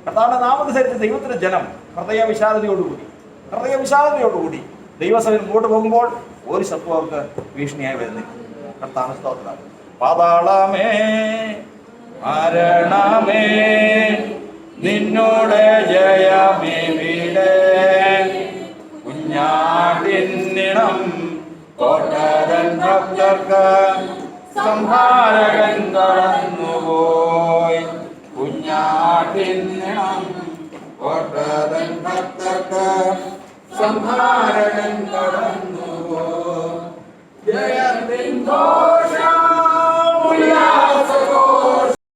കർത്താവിന്റെ നാമനുസരിച്ച് ദൈവത്തിന്റെ ജനം ഹൃദയവിശാലതയോടുകൂടി ദൈവസഭയിൽ മുമ്പോട്ട് പോകുമ്പോൾ ഒരു ശത്രു അവർക്ക് ഭീഷണിയായി വരുന്നില്ല. കർത്താവിന്റെ സ്തോത്രം. പാതാളമേ മരണമേ നിന്നോട് ജയമെവിടെ, കുഞ്ഞാടിന്നിണം കോട്ടരൻ ഭക്തർക്ക് സംഹാരകൻ കടന്നുപോയി. കുഞ്ഞാടിന്നിണം കോട്ടരൻ ഭക്തർക്ക് സംഹാരകൻ കടന്നുപോയി. ജയത്തിൻ